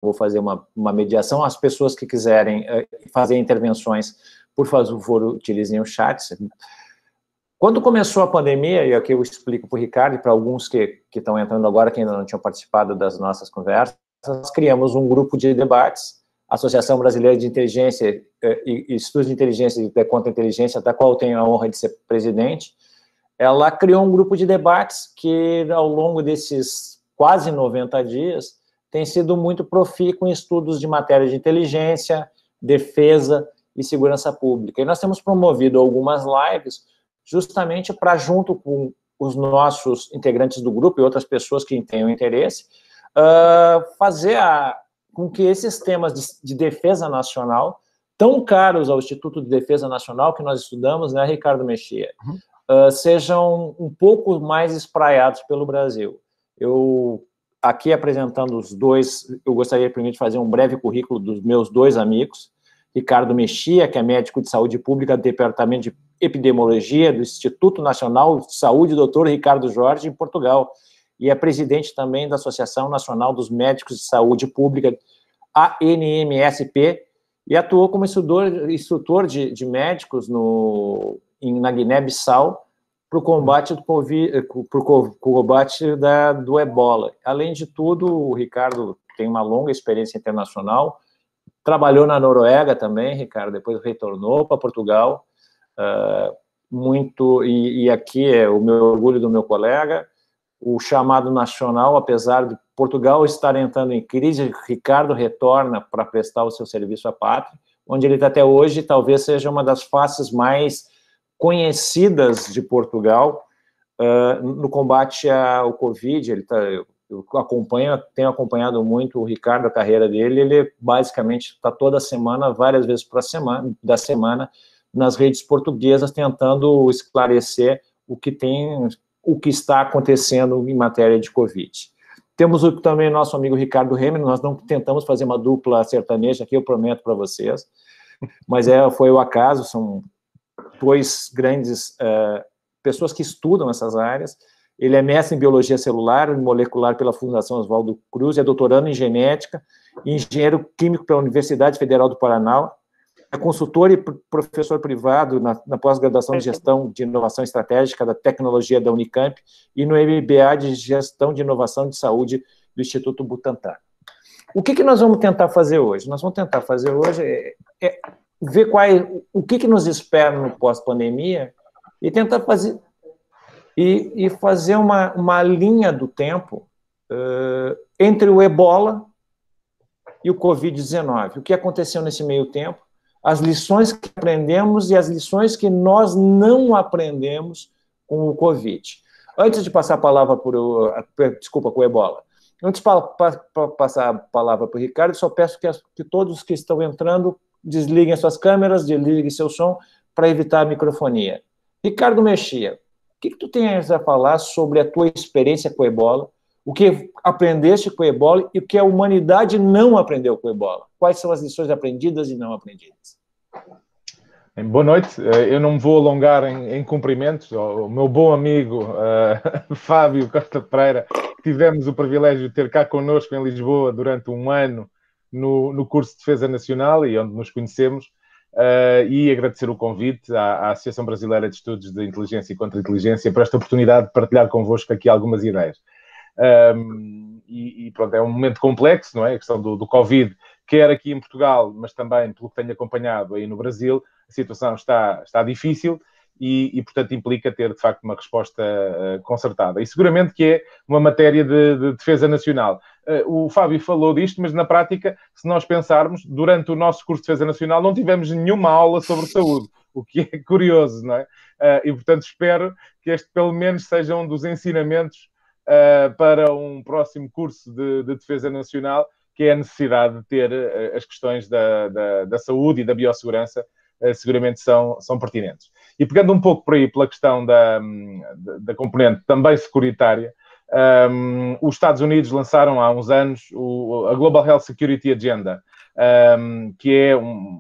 vou fazer uma mediação. As pessoas que quiserem fazer intervenções, por favor, utilizem o chat. Quando começou a pandemia, e aqui eu explico para o Ricardo e para alguns que estão entrando agora, que ainda não tinham participado das nossas conversas, nós criamos um grupo de debates, a Associação Brasileira de Inteligência e Estudos de Inteligência e Contra-Inteligência, da qual eu tenho a honra de ser presidente. Ela criou um grupo de debates que, ao longo desses quase 90 dias, tem sido muito profícuo em estudos de matéria de inteligência, defesa e segurança pública. E nós temos promovido algumas lives justamente para, junto com os nossos integrantes do grupo e outras pessoas que tenham interesse, fazer com que esses temas de defesa nacional, tão caros ao Instituto de Defesa Nacional, que nós estudamos, né, Ricardo Mexia, sejam um pouco mais espraiados pelo Brasil. Eu, aqui apresentando os dois, eu gostaria primeiro de fazer um breve currículo dos meus dois amigos, Ricardo Mexia, que é médico de saúde pública do Departamento de Epidemiologia do Instituto Nacional de Saúde, Dr. Ricardo Jorge, em Portugal, e é presidente também da Associação Nacional dos Médicos de Saúde Pública, ANMSP, e atuou como instrutor de médicos na Guiné-Bissau para o combate do ebola. Além de tudo, o Ricardo tem uma longa experiência internacional, trabalhou na Noruega também, Ricardo, depois retornou para Portugal, e aqui é o meu orgulho do meu colega, o chamado nacional, apesar de Portugal estar entrando em crise, Ricardo retorna para prestar o seu serviço à pátria, onde ele está até hoje, talvez seja uma das faces mais conhecidas de Portugal no combate ao Covid. Eu tenho acompanhado muito o Ricardo, a carreira dele, ele basicamente está toda semana, várias vezes da semana, nas redes portuguesas, tentando esclarecer o que está acontecendo em matéria de Covid. Temos também o nosso amigo Ricardo Remer, nós não tentamos fazer uma dupla sertaneja aqui, eu prometo para vocês, mas foi o acaso, são dois grandes pessoas que estudam essas áreas. Ele é mestre em Biologia Celular e Molecular pela Fundação Oswaldo Cruz, é doutorando em Genética e engenheiro químico pela Universidade Federal do Paraná, é consultor e professor privado na pós-graduação de Gestão de Inovação Estratégica da Tecnologia da Unicamp e no MBA de Gestão de Inovação de Saúde do Instituto Butantan. O que nós vamos tentar fazer hoje? Nós vamos tentar fazer hoje ver o que nos espera no pós-pandemia e tentar fazer uma linha do tempo entre o ebola e o Covid-19. O que aconteceu nesse meio tempo, as lições que aprendemos e as lições que nós não aprendemos com o Covid. Antes de passar a palavra com o ebola, antes de passar a palavra para o Ricardo, só peço que todos que estão entrando desliguem suas câmeras, desliguem seu som, para evitar a microfonia. Ricardo Mexia, o que tu tens a falar sobre a tua experiência com o ebola, o que aprendeste com o ebola e o que a humanidade não aprendeu com o ebola? Quais são as lições aprendidas e não aprendidas? Boa noite. Eu não me vou alongar em cumprimentos. O meu bom amigo Fábio Costa Pereira, que tivemos o privilégio de ter cá connosco em Lisboa durante um ano no curso de Defesa Nacional e onde nos conhecemos, e agradecer o convite à Associação Brasileira de Estudos de Inteligência e Contra-Inteligência por esta oportunidade de partilhar convosco aqui algumas ideias. Pronto, é um momento complexo, não é? A questão do Covid, quer aqui em Portugal, mas também pelo que tenho acompanhado aí no Brasil, a situação está difícil e, portanto, implica ter, de facto, uma resposta concertada. E seguramente que é uma matéria de defesa nacional. O Fábio falou disto, mas na prática, se nós pensarmos, durante o nosso curso de defesa nacional não tivemos nenhuma aula sobre saúde, o que é curioso, não é? E, portanto, espero que este, pelo menos, seja um dos ensinamentos para um próximo curso de defesa nacional, que é a necessidade de ter as questões da saúde e da biossegurança, seguramente são pertinentes. E pegando um pouco por aí pela questão da componente também securitária, os Estados Unidos lançaram há uns anos a Global Health Security Agenda, que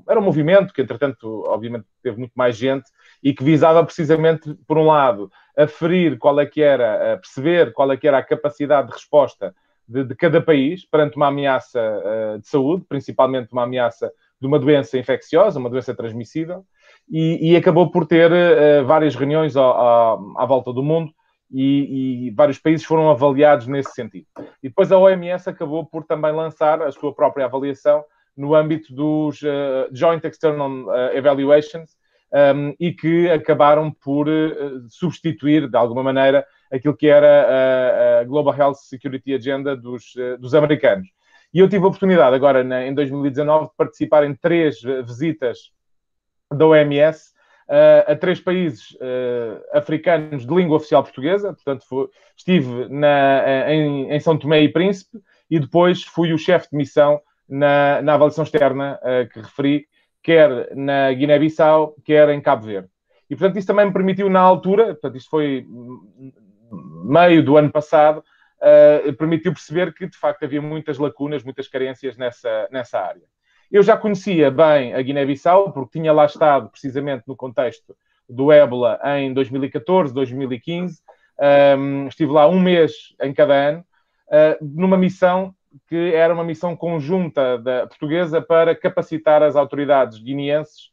era um movimento que, entretanto, obviamente teve muito mais gente e que visava precisamente, por um lado, perceber qual é que era a capacidade de resposta de cada país perante uma ameaça de saúde, principalmente uma ameaça de uma doença infecciosa, uma doença transmissível, e acabou por ter várias reuniões à volta do mundo, e vários países foram avaliados nesse sentido. E depois a OMS acabou por também lançar a sua própria avaliação no âmbito dos Joint External Evaluations, e que acabaram por substituir, de alguma maneira, aquilo que era a Global Health Security Agenda dos americanos. E eu tive a oportunidade agora, em 2019, de participar em 3 visitas da OMS a 3 países africanos de língua oficial portuguesa. Portanto, estive em São Tomé e Príncipe, e depois fui o chefe de missão na avaliação externa que referi, quer na Guiné-Bissau, quer em Cabo Verde. E, portanto, isso também me permitiu, na altura, portanto, isto foi meio do ano passado, permitiu perceber que, de facto, havia muitas lacunas, muitas carências nessa área. Eu já conhecia bem a Guiné-Bissau, porque tinha lá estado precisamente no contexto do ébola em 2014, 2015. Estive lá um mês em cada ano, numa missão que era uma missão conjunta da portuguesa para capacitar as autoridades guineenses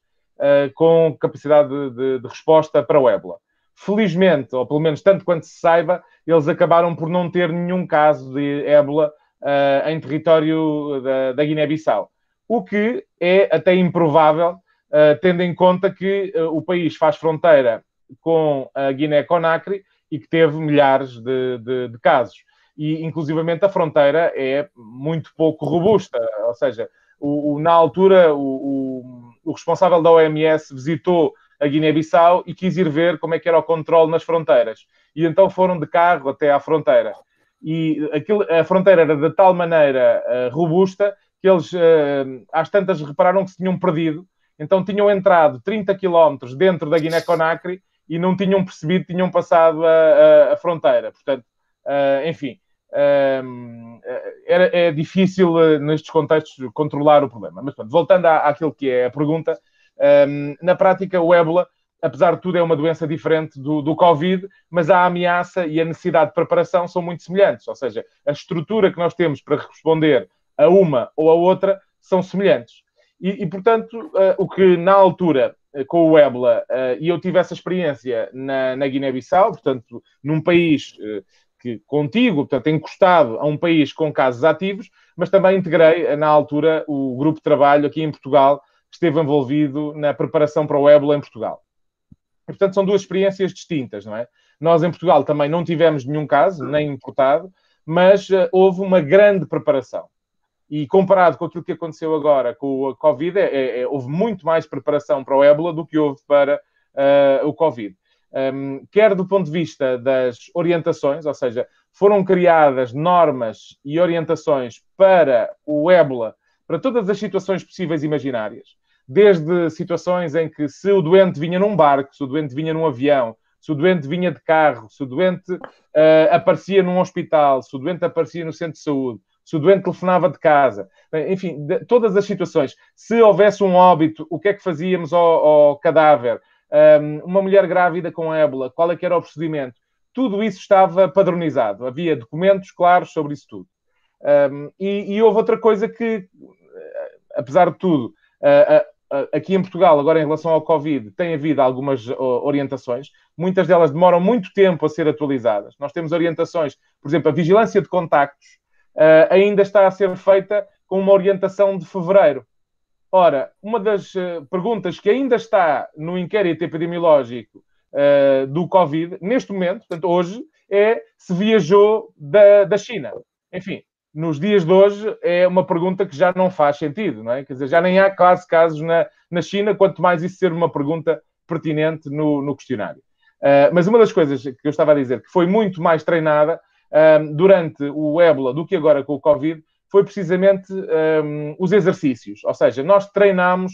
com capacidade de resposta para o ébola. Felizmente, ou pelo menos tanto quanto se saiba, eles acabaram por não ter nenhum caso de ébola em território da Guiné-Bissau. O que é até improvável, tendo em conta que o país faz fronteira com a Guiné-Conakry e que teve milhares de casos. E, inclusivamente, a fronteira é muito pouco robusta. Ou seja, na altura, o responsável da OMS visitou a Guiné-Bissau e quis ir ver como é que era o controle nas fronteiras. E então foram de carro até à fronteira. E a fronteira era de tal maneira robusta que eles, às tantas, repararam que se tinham perdido. Então tinham entrado 30 quilómetros dentro da Guiné-Conakry e não tinham percebido que tinham passado a fronteira. Portanto, enfim, é difícil nestes contextos controlar o problema. Mas, pronto, voltando àquilo que é a pergunta, na prática o ébola, apesar de tudo, é uma doença diferente do Covid, mas a ameaça e a necessidade de preparação são muito semelhantes. Ou seja, a estrutura que nós temos para responder a uma ou a outra são semelhantes. E portanto, o que na altura, com o ébola, e eu tive essa experiência na Guiné-Bissau, portanto, num país que contigo, portanto, encostado a um país com casos ativos, mas também integrei, na altura, o grupo de trabalho aqui em Portugal, que esteve envolvido na preparação para o ébola em Portugal. E, portanto, são 2 experiências distintas, não é? Nós, em Portugal, também não tivemos nenhum caso, nem importado, mas houve uma grande preparação. E comparado com aquilo que aconteceu agora com a Covid, houve muito mais preparação para o ébola do que houve para o Covid. Quer do ponto de vista das orientações, ou seja, foram criadas normas e orientações para o ébola, para todas as situações possíveis e imaginárias. Desde situações em que, se o doente vinha num barco, se o doente vinha num avião, se o doente vinha de carro, se o doente aparecia num hospital, se o doente aparecia no centro de saúde, se o doente telefonava de casa, enfim, todas as situações. Se houvesse um óbito, o que é que fazíamos ao cadáver? Uma mulher grávida com ébola, qual é que era o procedimento? Tudo isso estava padronizado. Havia documentos claros sobre isso tudo. E houve outra coisa que, apesar de tudo, aqui em Portugal, agora em relação ao Covid, tem havido algumas orientações. Muitas delas demoram muito tempo a ser atualizadas. Nós temos orientações, por exemplo, a vigilância de contactos ainda está a ser feita com uma orientação de fevereiro. Ora, uma das perguntas que ainda está no inquérito epidemiológico do Covid, neste momento, portanto, hoje, é se viajou da China. Enfim, nos dias de hoje é uma pergunta que já não faz sentido, não é? Quer dizer, já nem há quase casos na China, quanto mais isso ser uma pergunta pertinente no questionário. Mas uma das coisas que eu estava a dizer, que foi muito mais treinada durante o ébola do que agora com o Covid, foi precisamente os exercícios. Ou seja, nós treinámos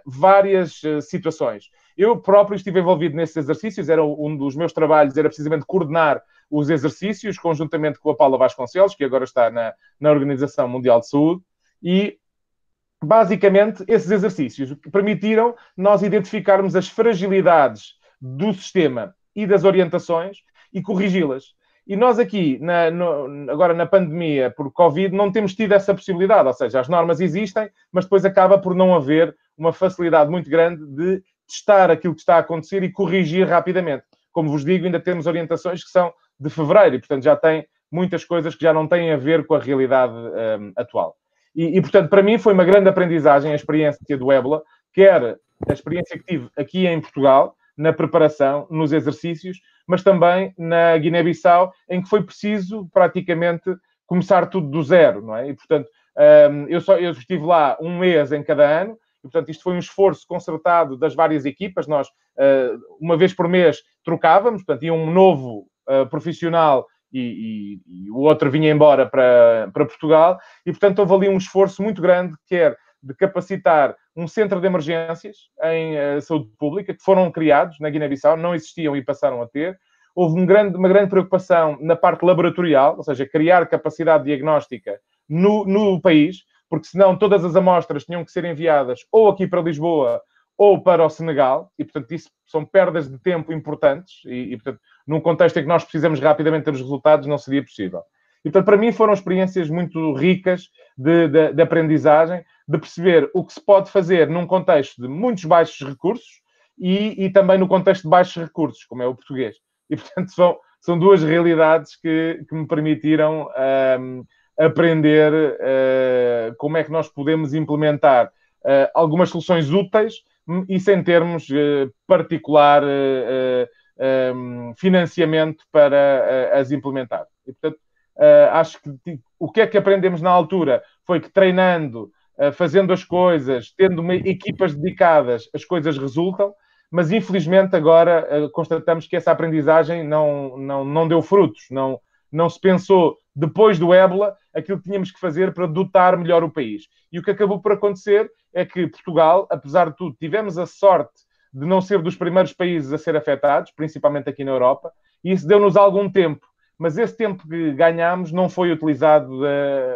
várias situações. Eu próprio estive envolvido nesses exercícios, era um dos meus trabalhos, era precisamente coordenar os exercícios, conjuntamente com a Paula Vasconcelos, que agora está na Organização Mundial de Saúde, e basicamente esses exercícios permitiram nós identificarmos as fragilidades do sistema e das orientações e corrigi-las. E nós aqui, agora na pandemia por Covid, não temos tido essa possibilidade, ou seja, as normas existem, mas depois acaba por não haver uma facilidade muito grande de testar aquilo que está a acontecer e corrigir rapidamente. Como vos digo, ainda temos orientações que são de fevereiro e, portanto, já tem muitas coisas que já não têm a ver com a realidade atual. E, portanto, para mim foi uma grande aprendizagem a experiência do ébola, quer a experiência que tive aqui em Portugal, na preparação, nos exercícios, mas também na Guiné-Bissau, em que foi preciso praticamente começar tudo do zero, não é? E, portanto, eu estive lá um mês em cada ano, e, portanto, isto foi um esforço concertado das várias equipas. Nós, uma vez por mês, trocávamos, portanto, ia um novo profissional e o outro vinha embora para Portugal, e, portanto, houve ali um esforço muito grande, quer de capacitar um centro de emergências em saúde pública, que foram criados na Guiné-Bissau, não existiam e passaram a ter. Houve uma grande preocupação na parte laboratorial, ou seja, criar capacidade diagnóstica no país, porque senão todas as amostras tinham que ser enviadas ou aqui para Lisboa ou para o Senegal, e, portanto, isso são perdas de tempo importantes, e portanto, num contexto em que nós precisamos rapidamente ter os resultados, não seria possível. E, portanto, para mim foram experiências muito ricas de aprendizagem, de perceber o que se pode fazer num contexto de muitos baixos recursos e também no contexto de baixos recursos, como é o português. E, portanto, são duas realidades que me permitiram aprender como é que nós podemos implementar algumas soluções úteis e sem termos particular financiamento para as implementar. E, portanto, acho que o que é que aprendemos na altura foi que treinando, fazendo as coisas, tendo equipas dedicadas, as coisas resultam, mas infelizmente agora constatamos que essa aprendizagem não deu frutos, não se pensou depois do ébola aquilo que tínhamos que fazer para dotar melhor o país. E o que acabou por acontecer é que Portugal, apesar de tudo, tivemos a sorte de não ser dos primeiros países a ser afetados, principalmente aqui na Europa, e isso deu-nos algum tempo. Mas esse tempo que ganhámos não foi utilizado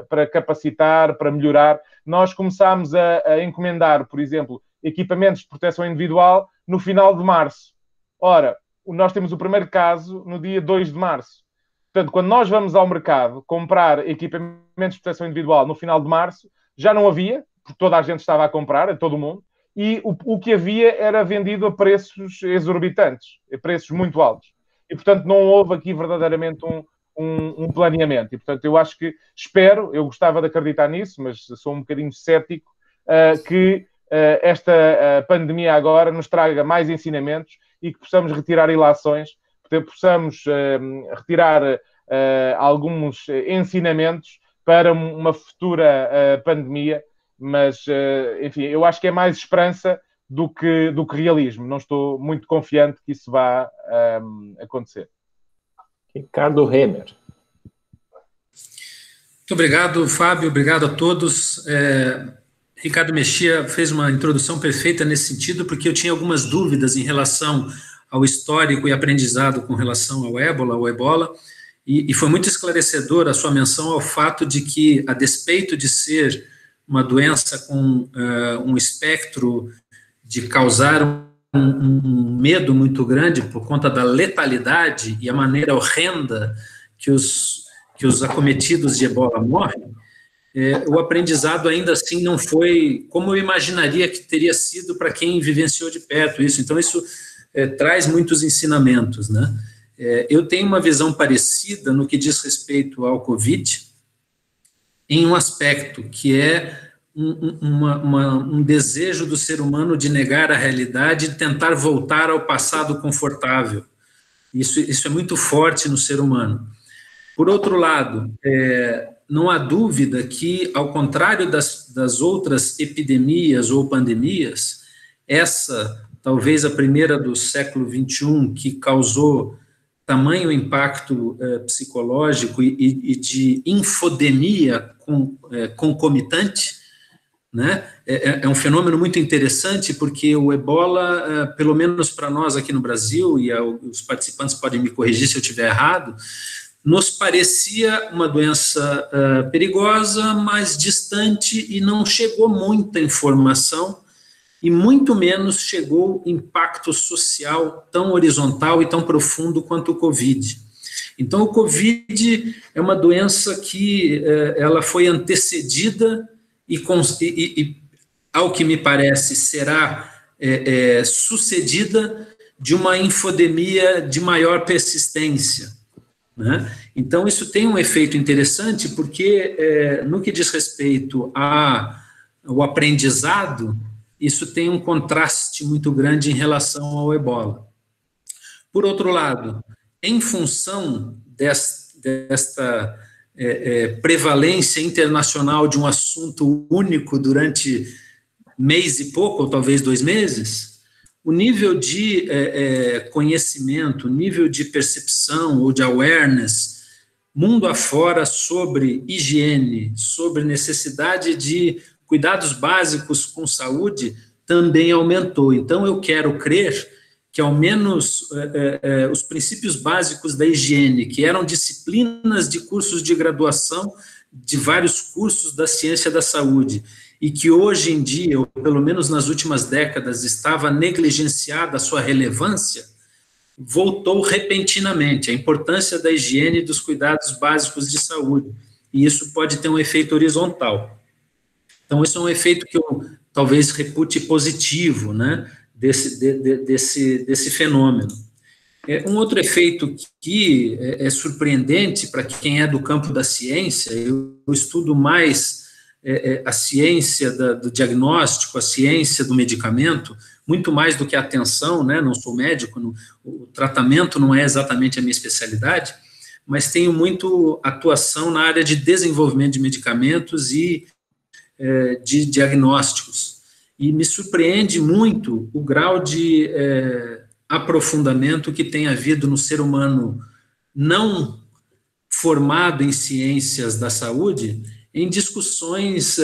para capacitar, para melhorar. Nós começámos a encomendar, por exemplo, equipamentos de proteção individual no final de março. Ora, nós temos o primeiro caso no dia 2 de março. Portanto, quando nós vamos ao mercado comprar equipamentos de proteção individual no final de março, já não havia, porque toda a gente estava a comprar, em todo o mundo, e o que havia era vendido a preços exorbitantes, a preços muito altos. E, portanto, não houve aqui verdadeiramente um planeamento. E, portanto, eu acho que, eu gostava de acreditar nisso, mas sou um bocadinho cético, que esta pandemia agora nos traga mais ensinamentos e que possamos retirar ilações, que possamos retirar alguns ensinamentos para uma futura pandemia. Mas, enfim, eu acho que é mais esperança do que realismo. Não estou muito confiante que isso vá acontecer. Ricardo Remer. Muito obrigado, Fábio. Obrigado a todos. Ricardo Mexia fez uma introdução perfeita nesse sentido, porque eu tinha algumas dúvidas em relação ao histórico e aprendizado com relação ao ebola, e foi muito esclarecedor a sua menção ao fato de que, a despeito de ser uma doença com um espectro de causar um medo muito grande por conta da letalidade e a maneira horrenda que os acometidos de ebola morrem, o aprendizado ainda assim não foi como eu imaginaria que teria sido para quem vivenciou de perto isso. Então, isso traz muitos ensinamentos, né? Eu tenho uma visão parecida no que diz respeito ao Covid, em um aspecto que é um desejo do ser humano de negar a realidade e tentar voltar ao passado confortável. Isso é muito forte no ser humano. Por outro lado, não há dúvida que, ao contrário das outras epidemias ou pandemias, essa, talvez a primeira do século XXI, que causou tamanho impacto psicológico e de infodemia concomitante, né? É um fenômeno muito interessante, porque o ebola, pelo menos para nós aqui no Brasil, e os participantes podem me corrigir se eu estiver errado, nos parecia uma doença perigosa, mas distante, e não chegou muita informação, e muito menos chegou impacto social tão horizontal e tão profundo quanto o Covid. Então, o Covid é uma doença que ela foi antecedida e, ao que me parece, será sucedida de uma infodemia de maior persistência, né? Então, isso tem um efeito interessante, porque, no que diz respeito ao aprendizado, isso tem um contraste muito grande em relação ao ebola. Por outro lado, em função desta prevalência internacional de um assunto único durante mês e pouco, ou talvez 2 meses, o nível de conhecimento, o nível de percepção ou de awareness mundo afora sobre higiene, sobre necessidade de cuidados básicos com saúde, também aumentou. Então, eu quero crer que, ao menos, os princípios básicos da higiene, que eram disciplinas de cursos de graduação, de vários cursos da ciência da saúde, e que hoje em dia, ou pelo menos nas últimas décadas, estava negligenciada a sua relevância, voltou repentinamente. A importância da higiene e dos cuidados básicos de saúde. E isso pode ter um efeito horizontal. Então, isso é um efeito que eu talvez repute positivo, né, desse fenômeno. Um outro efeito que é surpreendente para quem é do campo da ciência, eu estudo mais a ciência do diagnóstico, a ciência do medicamento, muito mais do que a atenção, né? Não sou médico, o tratamento não é exatamente a minha especialidade, mas tenho muito atuação na área de desenvolvimento de medicamentos e de diagnósticos. E me surpreende muito o grau de aprofundamento que tem havido no ser humano não formado em ciências da saúde, em discussões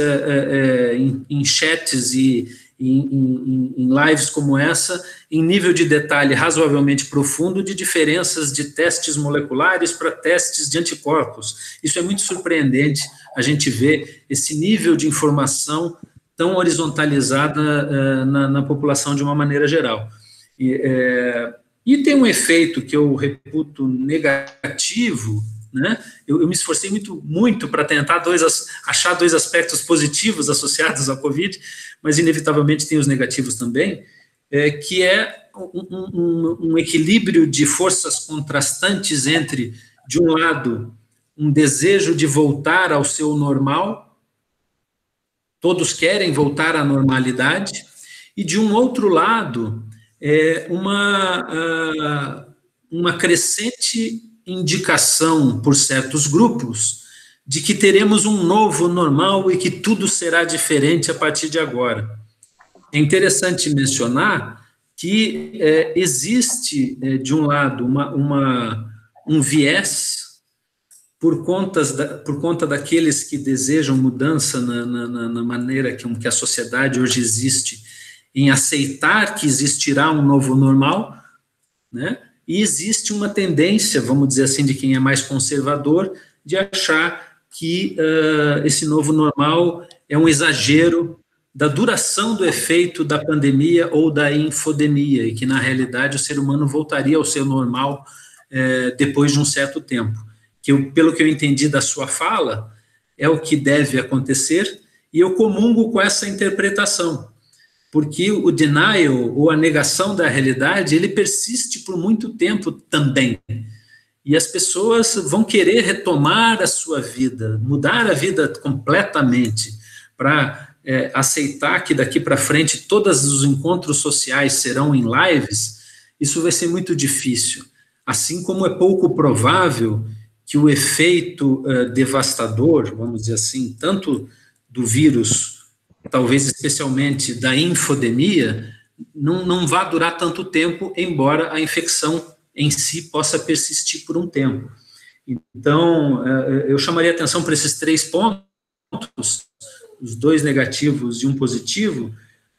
em chats e em lives como essa, em nível de detalhe razoavelmente profundo de diferenças de testes moleculares para testes de anticorpos. Isso é muito surpreendente, a gente vê esse nível de informação tão horizontalizada na população de uma maneira geral. E tem um efeito que eu reputo negativo, né? Eu me esforcei muito para tentar achar 2 aspectos positivos associados ao Covid, mas inevitavelmente tem os negativos também, que é um equilíbrio de forças contrastantes entre, de um lado, um desejo de voltar ao seu normal, todos querem voltar à normalidade, e de um outro lado, uma crescente indicação por certos grupos de que teremos um novo normal e que tudo será diferente a partir de agora. É interessante mencionar que existe, de um lado, um viés por conta daqueles que desejam mudança na maneira que a sociedade hoje existe, em aceitar que existirá um novo normal, né? E existe uma tendência, vamos dizer assim, de quem é mais conservador, de achar que esse novo normal é um exagero da duração do efeito da pandemia ou da infodemia, e que, na realidade, o ser humano voltaria ao seu normal depois de um certo tempo. Pelo que eu entendi da sua fala, é o que deve acontecer, e eu comungo com essa interpretação, porque o denial, ou a negação da realidade, ele persiste por muito tempo também. E as pessoas vão querer retomar a sua vida, mudar a vida completamente, para aceitar que daqui para frente todos os encontros sociais serão em lives. Isso vai ser muito difícil. Assim como é pouco provável que o efeito devastador, vamos dizer assim, tanto do vírus, talvez especialmente da infodemia, não vá durar tanto tempo, embora a infecção em si possa persistir por um tempo. Então, eu chamaria atenção para esses 3 pontos, os 2 negativos e um positivo,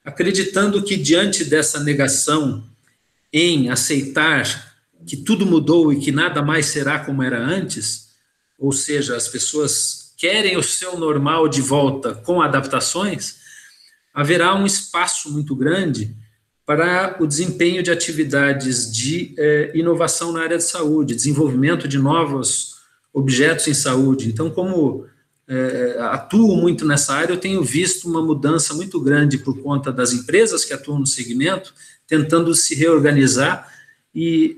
acreditando que, diante dessa negação em aceitar que tudo mudou e que nada mais será como era antes, ou seja, as pessoas querem o seu normal de volta com adaptações, haverá um espaço muito grande para o desempenho de atividades de inovação na área de saúde, desenvolvimento de novos objetos em saúde. Então, como atuo muito nessa área, eu tenho visto uma mudança muito grande por conta das empresas que atuam no segmento, tentando se reorganizar, e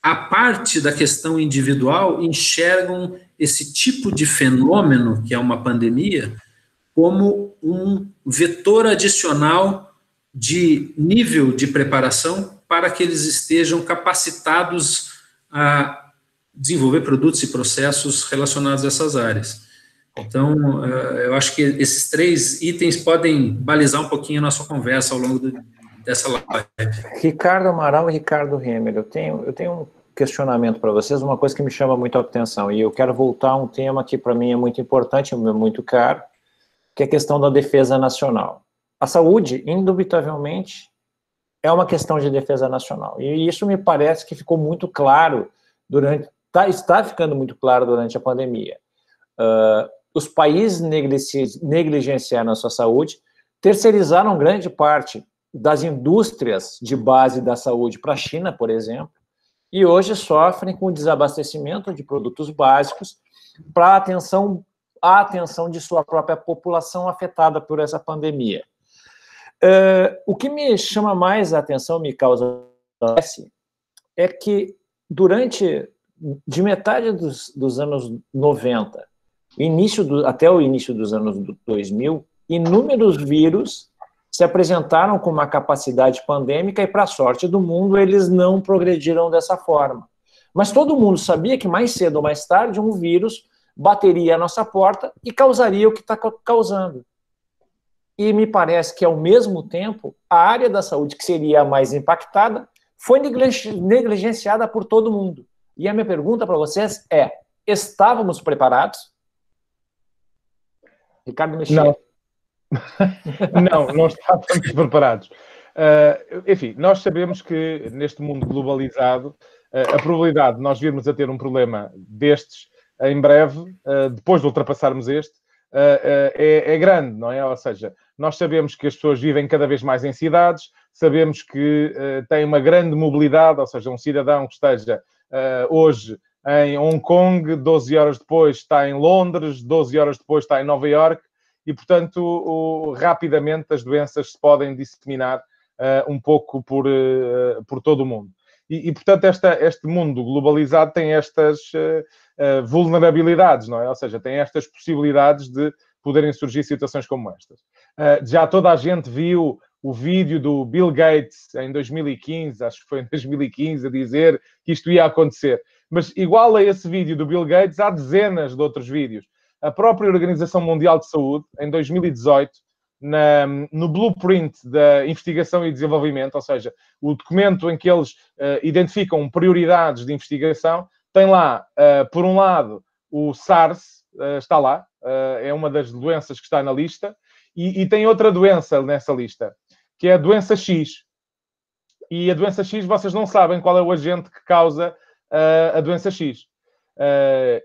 a parte da questão individual enxergam esse tipo de fenômeno, que é uma pandemia, como um vetor adicional de nível de preparação para que eles estejam capacitados a desenvolver produtos e processos relacionados a essas áreas. Então, eu acho que esses 3 itens podem balizar um pouquinho a nossa conversa ao longo dessa live. Ricardo Amaral e Ricardo Hemer, eu tenho um questionamento para vocês, uma coisa que me chama muito a atenção, e eu quero voltar a um tema que para mim é muito importante, é muito caro, que é a questão da defesa nacional. A saúde, indubitavelmente, é uma questão de defesa nacional, e isso me parece que ficou muito claro está ficando muito claro durante a pandemia. Os países negligenciaram a sua saúde, terceirizaram grande parte das indústrias de base da saúde para a China, por exemplo, e hoje sofrem com o desabastecimento de produtos básicos para a atenção de sua própria população afetada por essa pandemia. O que me chama mais a atenção, me causa é que de metade dos anos 90 até o início dos anos 2000, inúmeros vírus se apresentaram com uma capacidade pandêmica e, para a sorte do mundo, eles não progrediram dessa forma. Mas todo mundo sabia que mais cedo ou mais tarde um vírus bateria à nossa porta e causaria o que está causando. E me parece que, ao mesmo tempo, a área da saúde, que seria a mais impactada, foi negligenciada por todo mundo. E a minha pergunta para vocês é: estávamos preparados? Ricardo Mexia. Não estávamos preparados. Enfim, nós sabemos que neste mundo globalizado, a probabilidade de nós virmos a ter um problema destes em breve, depois de ultrapassarmos este, é grande, não é? Ou seja, nós sabemos que as pessoas vivem cada vez mais em cidades, sabemos que têm uma grande mobilidade, ou seja, um cidadão que esteja hoje em Hong Kong, 12 horas depois está em Londres, 12 horas depois está em Nova Iorque, e, portanto, rapidamente as doenças se podem disseminar um pouco por todo o mundo. E portanto, este mundo globalizado tem estas vulnerabilidades, não é? Ou seja, tem estas possibilidades de poderem surgir situações como estas. Já toda a gente viu o vídeo do Bill Gates em 2015, acho que foi em 2015, a dizer que isto ia acontecer. Mas igual a esse vídeo do Bill Gates, há dezenas de outros vídeos. A própria Organização Mundial de Saúde, em 2018, no blueprint da investigação e desenvolvimento, ou seja, o documento em que eles identificam prioridades de investigação, tem lá, por um lado, o SARS, está lá, é uma das doenças que está na lista, e tem outra doença nessa lista, que é a doença X. E a doença X, vocês não sabem qual é o agente que causa a doença X.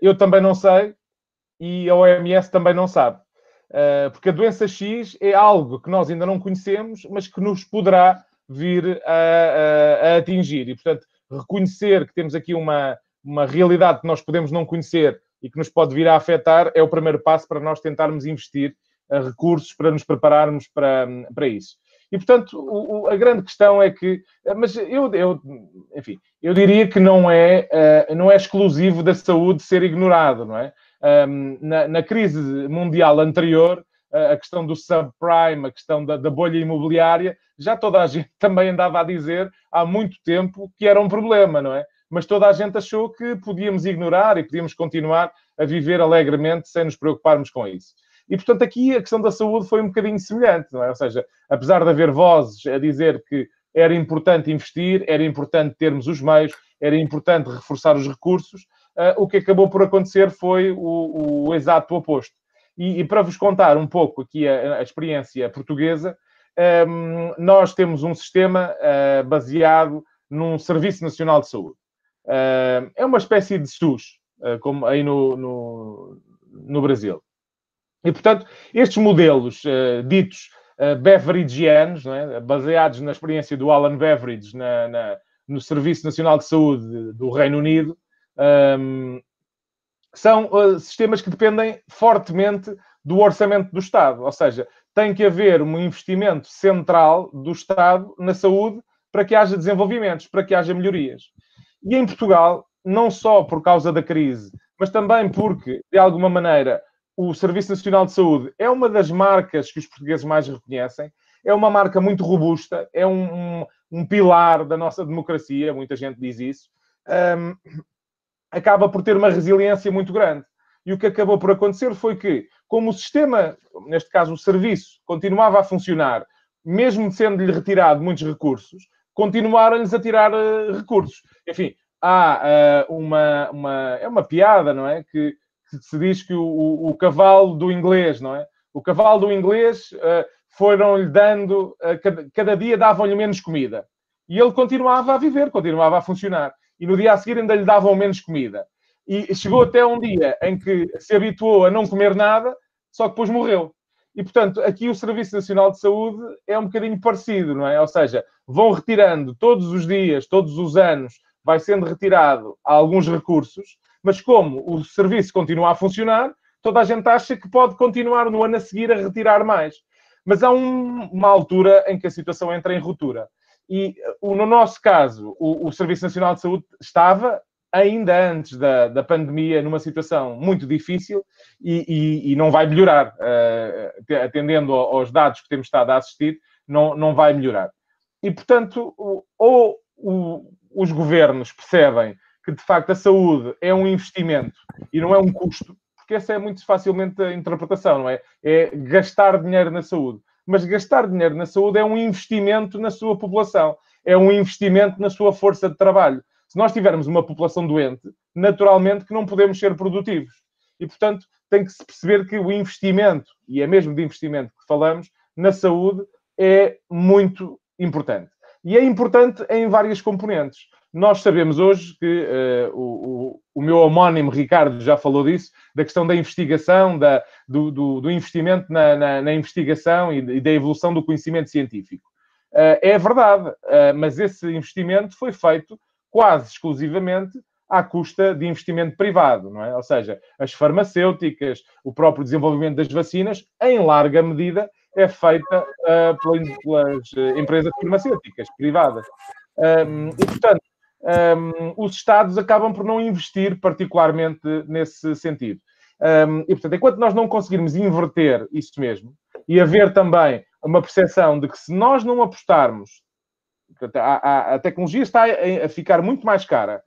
Eu também não sei, e a OMS também não sabe. Porque a doença X é algo que nós ainda não conhecemos, mas que nos poderá vir a atingir. E, portanto, reconhecer que temos aqui uma realidade que nós podemos não conhecer e que nos pode vir a afetar é o primeiro passo para nós tentarmos investir recursos para nos prepararmos para isso. E, portanto, a grande questão é que... Mas enfim, eu diria que não é exclusivo da saúde ser ignorado, não é? Na crise mundial anterior, a questão do subprime, a questão da bolha imobiliária, já toda a gente também andava a dizer há muito tempo que era um problema, não é? Mas toda a gente achou que podíamos ignorar e podíamos continuar a viver alegremente sem nos preocuparmos com isso. E, portanto, aqui a questão da saúde foi um bocadinho semelhante, não é? Ou seja, apesar de haver vozes a dizer que era importante investir, era importante termos os meios, era importante reforçar os recursos, o que acabou por acontecer foi o exato oposto. E para vos contar um pouco aqui a experiência portuguesa, nós temos um sistema baseado num Serviço Nacional de Saúde. É uma espécie de SUS, como aí no Brasil. E, portanto, estes modelos ditos beveragianos, não é? Baseados na experiência do Alan Beveridge no Serviço Nacional de Saúde do Reino Unido, são sistemas que dependem fortemente do orçamento do Estado. Ou seja, tem que haver um investimento central do Estado na saúde para que haja desenvolvimentos, para que haja melhorias. E em Portugal, não só por causa da crise, mas também porque, de alguma maneira, o Serviço Nacional de Saúde é uma das marcas que os portugueses mais reconhecem, é uma marca muito robusta, é um pilar da nossa democracia, muita gente diz isso, acaba por ter uma resiliência muito grande. E o que acabou por acontecer foi que, como o sistema, neste caso o serviço, continuava a funcionar, mesmo sendo-lhe retirado muitos recursos, continuaram-lhes a tirar recursos. Enfim, há é uma piada, não é? Que se diz que o cavalo do inglês, não é? O cavalo do inglês foram-lhe dando, cada dia davam-lhe menos comida. E ele continuava a viver, continuava a funcionar. E no dia a seguir ainda lhe davam menos comida. E chegou até um dia em que se habituou a não comer nada, só que depois morreu. E, portanto, aqui o Serviço Nacional de Saúde é um bocadinho parecido, não é? Ou seja, vão retirando todos os dias, todos os anos, vai sendo retirado alguns recursos, mas como o serviço continua a funcionar, toda a gente acha que pode continuar no ano a seguir a retirar mais. Mas há uma altura em que a situação entra em ruptura. E, no nosso caso, o Serviço Nacional de Saúde estava, ainda antes da pandemia, numa situação muito difícil e não vai melhorar. Atendendo aos dados que temos estado a assistir, não vai melhorar. E, portanto, ou os governos percebem que, de facto, a saúde é um investimento e não é um custo, porque essa é muito facilmente a interpretação, não é? É gastar dinheiro na saúde. Mas gastar dinheiro na saúde é um investimento na sua população, é um investimento na sua força de trabalho. Se nós tivermos uma população doente, naturalmente que não podemos ser produtivos. E, portanto, tem que se perceber que o investimento, e é mesmo de investimento que falamos, na saúde é muito importante. E é importante em várias componentes. Nós sabemos hoje que o meu homónimo Ricardo já falou disso, da questão da investigação, do investimento na investigação e da evolução do conhecimento científico. É verdade, mas esse investimento foi feito quase exclusivamente à custa de investimento privado, não é? Ou seja, as farmacêuticas, o próprio desenvolvimento das vacinas, em larga medida, é feita pelas empresas farmacêuticas privadas. E, portanto, os Estados acabam por não investir particularmente nesse sentido. E, portanto, enquanto nós não conseguirmos inverter isso mesmo e haver também uma percepção de que se nós não apostarmos, a tecnologia está a ficar muito mais cara,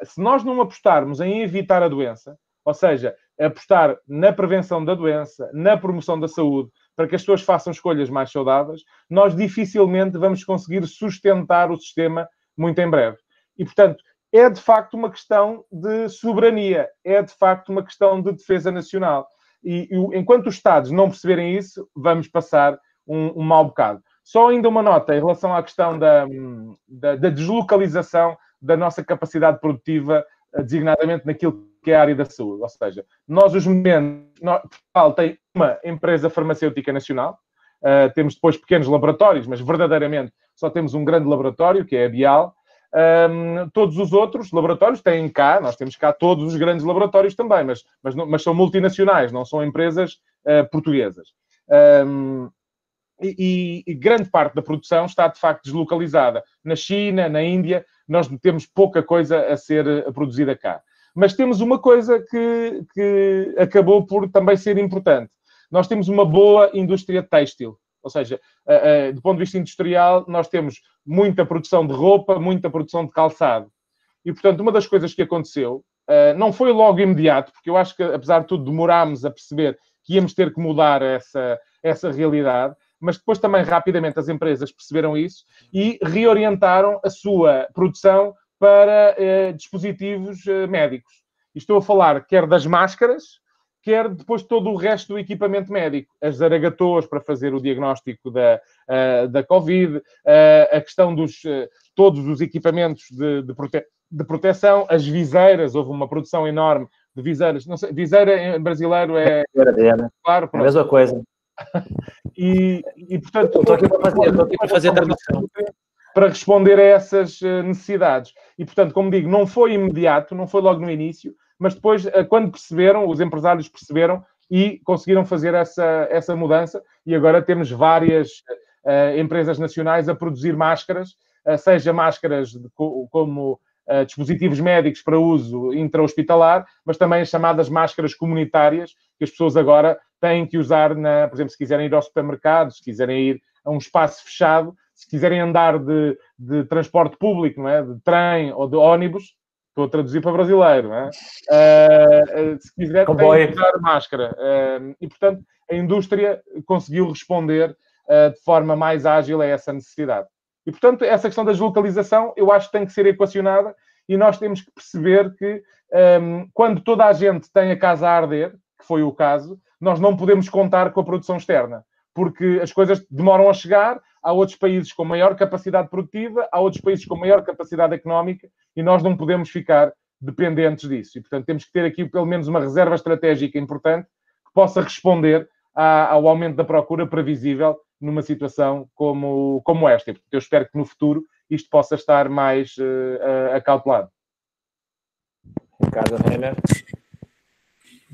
se nós não apostarmos em evitar a doença, ou seja, apostar na prevenção da doença, na promoção da saúde, para que as pessoas façam escolhas mais saudáveis, nós dificilmente vamos conseguir sustentar o sistema muito em breve. E, portanto, é de facto uma questão de soberania, é de facto uma questão de defesa nacional. E enquanto os Estados não perceberem isso, vamos passar um mau bocado. Só ainda uma nota em relação à questão da deslocalização da nossa capacidade produtiva, designadamente naquilo que é a área da saúde. Ou seja, Portugal tem uma empresa farmacêutica nacional, temos depois pequenos laboratórios, mas verdadeiramente só temos um grande laboratório, que é a Bial. Todos os outros laboratórios têm cá, nós temos cá todos os grandes laboratórios também, mas são multinacionais, não são empresas portuguesas. E grande parte da produção está, de facto, deslocalizada. Na China, na Índia, nós temos pouca coisa a ser produzida cá. Mas temos uma coisa que acabou por também ser importante. Nós temos uma boa indústria têxtil. Ou seja, do ponto de vista industrial, nós temos muita produção de roupa, muita produção de calçado. E, portanto, uma das coisas que aconteceu, não foi logo imediato, porque eu acho que, apesar de tudo, demorámos a perceber que íamos ter que mudar essa realidade, mas depois também rapidamente as empresas perceberam isso e reorientaram a sua produção para dispositivos médicos. E estou a falar quer das máscaras, quer depois todo o resto do equipamento médico. As zaragatoas para fazer o diagnóstico da Covid, a questão dos todos os equipamentos de proteção, as viseiras, houve uma produção enorme de viseiras. Não sei, viseira em brasileiro é... Claro, é a mesma coisa. portanto, estou aqui para fazer a tradução. Para responder a essas necessidades. E, portanto, como digo, não foi imediato, não foi logo no início, mas depois, quando perceberam, os empresários perceberam e conseguiram fazer essa mudança, e agora temos várias empresas nacionais a produzir máscaras, seja máscaras como dispositivos médicos para uso intra-hospitalar, mas também as chamadas máscaras comunitárias, que as pessoas agora têm que usar, por exemplo, se quiserem ir ao supermercado, se quiserem ir a um espaço fechado, se quiserem andar de transporte público, não é? De trem ou de ônibus, estou a traduzir para brasileiro, não é? Se quiserem, têm que usar máscara. E, portanto, a indústria conseguiu responder de forma mais ágil a essa necessidade. E, portanto, essa questão da deslocalização, eu acho que tem que ser equacionada e nós temos que perceber que quando toda a gente tem a casa a arder, que foi o caso, nós não podemos contar com a produção externa, porque as coisas demoram a chegar, há outros países com maior capacidade produtiva, há outros países com maior capacidade económica e nós não podemos ficar dependentes disso. E, portanto, temos que ter aqui pelo menos uma reserva estratégica importante que possa responder ao aumento da procura previsível numa situação como esta. E, portanto, eu espero que no futuro isto possa estar mais acautelado. Ricardo Renner.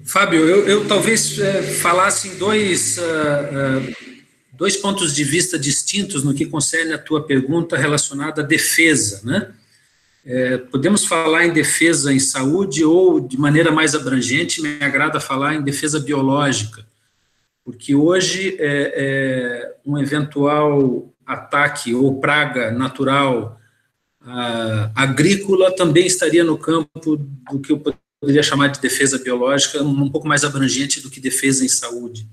Fábio, eu talvez falasse em dois pontos de vista distintos no que concerne a tua pergunta relacionada à defesa, né? Podemos falar em defesa em saúde ou, de maneira mais abrangente, me agrada falar em defesa biológica, porque hoje um eventual ataque ou praga natural agrícola também estaria no campo do que eu poderia chamar de defesa biológica, um pouco mais abrangente do que defesa em saúde.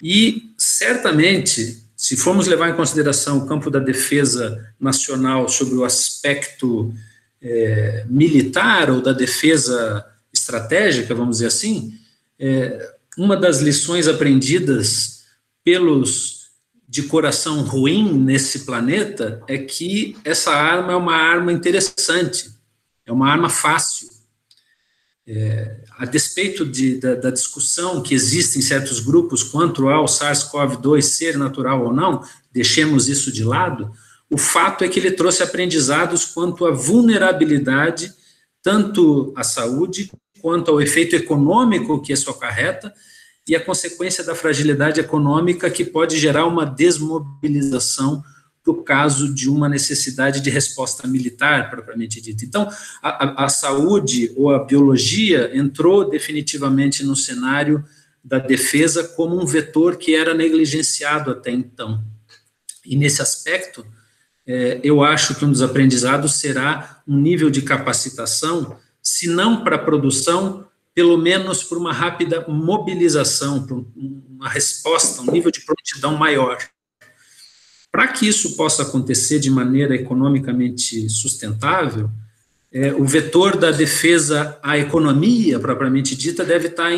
E, certamente, se formos levar em consideração o campo da defesa nacional sobre o aspecto militar ou da defesa estratégica, vamos dizer assim, uma das lições aprendidas pelos de coração ruim nesse planeta é que essa arma é uma arma interessante, é uma arma fácil. A despeito da discussão que existe em certos grupos quanto ao SARS-CoV-2 ser natural ou não, deixemos isso de lado, o fato é que ele trouxe aprendizados quanto à vulnerabilidade, tanto à saúde, quanto ao efeito econômico que isso acarreta, e a consequência da fragilidade econômica que pode gerar uma desmobilização no caso de uma necessidade de resposta militar, propriamente dita. Então, a saúde ou a biologia entrou definitivamente no cenário da defesa como um vetor que era negligenciado até então. E, nesse aspecto, eu acho que um dos aprendizados será um nível de capacitação, se não para a produção, pelo menos por uma rápida mobilização, por uma resposta, um nível de prontidão maior. Para que isso possa acontecer de maneira economicamente sustentável, o vetor da defesa à economia, propriamente dita, deve estar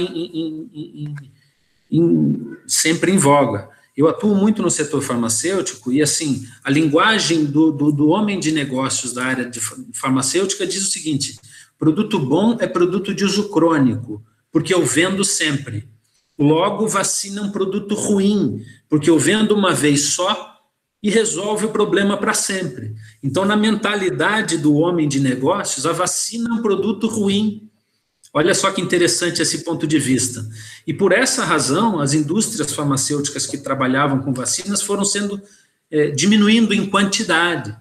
sempre em voga. Eu atuo muito no setor farmacêutico e, assim, a linguagem do homem de negócios da área de farmacêutica diz o seguinte: produto bom é produto de uso crônico, porque eu vendo sempre. Logo, vacina é um produto ruim, porque eu vendo uma vez só e resolve o problema para sempre. Então, na mentalidade do homem de negócios, a vacina é um produto ruim. Olha só que interessante esse ponto de vista. E por essa razão, as indústrias farmacêuticas que trabalhavam com vacinas foram sendo diminuindo em quantidade,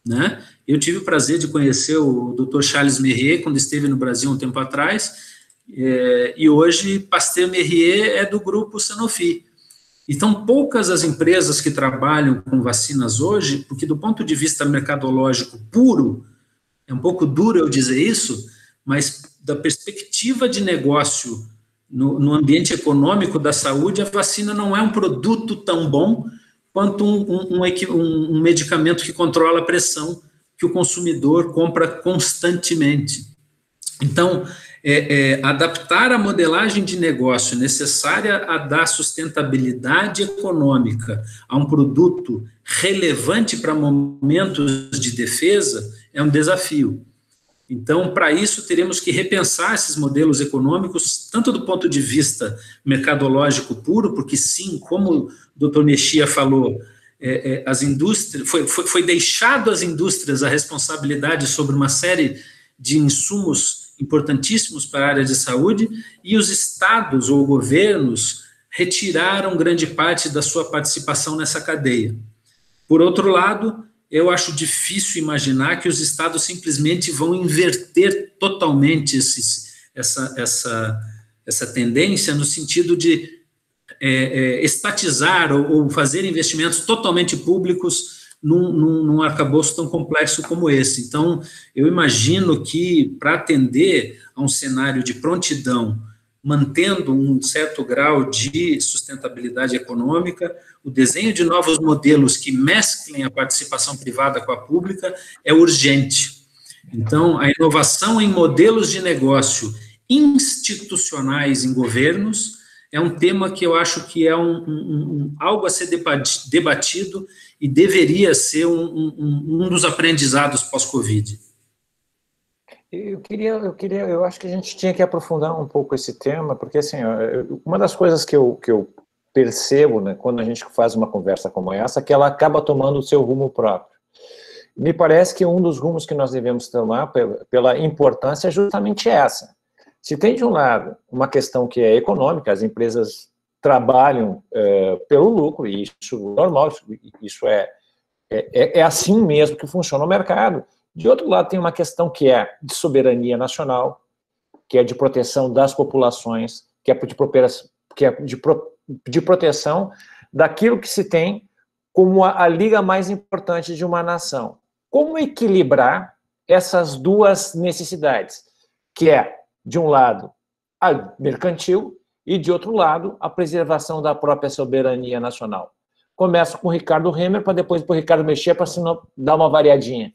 né? Eu tive o prazer de conhecer o Dr. Charles Mérieux quando esteve no Brasil um tempo atrás, e hoje Pasteur Mérieux é do grupo Sanofi. Então, poucas as empresas que trabalham com vacinas hoje, porque do ponto de vista mercadológico puro, é um pouco duro eu dizer isso, mas da perspectiva de negócio no ambiente econômico da saúde, a vacina não é um produto tão bom quanto um medicamento que controla a pressão que o consumidor compra constantemente. Então, adaptar a modelagem de negócio necessária a dar sustentabilidade econômica a um produto relevante para momentos de defesa é um desafio. Então, para isso, teremos que repensar esses modelos econômicos, tanto do ponto de vista mercadológico puro, porque sim, como o doutor Mexia falou, as indústrias, foi deixado às indústrias a responsabilidade sobre uma série de insumos importantíssimos para a área de saúde, e os estados ou governos retiraram grande parte da sua participação nessa cadeia. Por outro lado, eu acho difícil imaginar que os estados simplesmente vão inverter totalmente essa tendência no sentido de estatizar ou fazer investimentos totalmente públicos num arcabouço tão complexo como esse. Então, eu imagino que, para atender a um cenário de prontidão, mantendo um certo grau de sustentabilidade econômica, o desenho de novos modelos que mesclem a participação privada com a pública é urgente. Então, a inovação em modelos de negócio institucionais em governos é um tema que eu acho que é algo a ser debatido e deveria ser um dos aprendizados pós-Covid. Eu acho que a gente tinha que aprofundar um pouco esse tema, porque, assim, uma das coisas que eu percebo, né, quando a gente faz uma conversa como essa, é que ela acaba tomando o seu rumo próprio. Me parece que um dos rumos que nós devemos tomar, pela importância, é justamente essa. Se tem, de um lado, uma questão que é econômica, as empresas trabalham pelo lucro, e isso é normal, isso é assim mesmo que funciona o mercado. De outro lado, tem uma questão que é de soberania nacional, que é de proteção das populações, que é de proteção daquilo que se tem como a liga mais importante de uma nação. Como equilibrar essas duas necessidades, que é, de um lado, a mercantil e, de outro lado, a preservação da própria soberania nacional? Começo com o Ricardo Remer, para depois o Ricardo Mexia, para dar uma variadinha.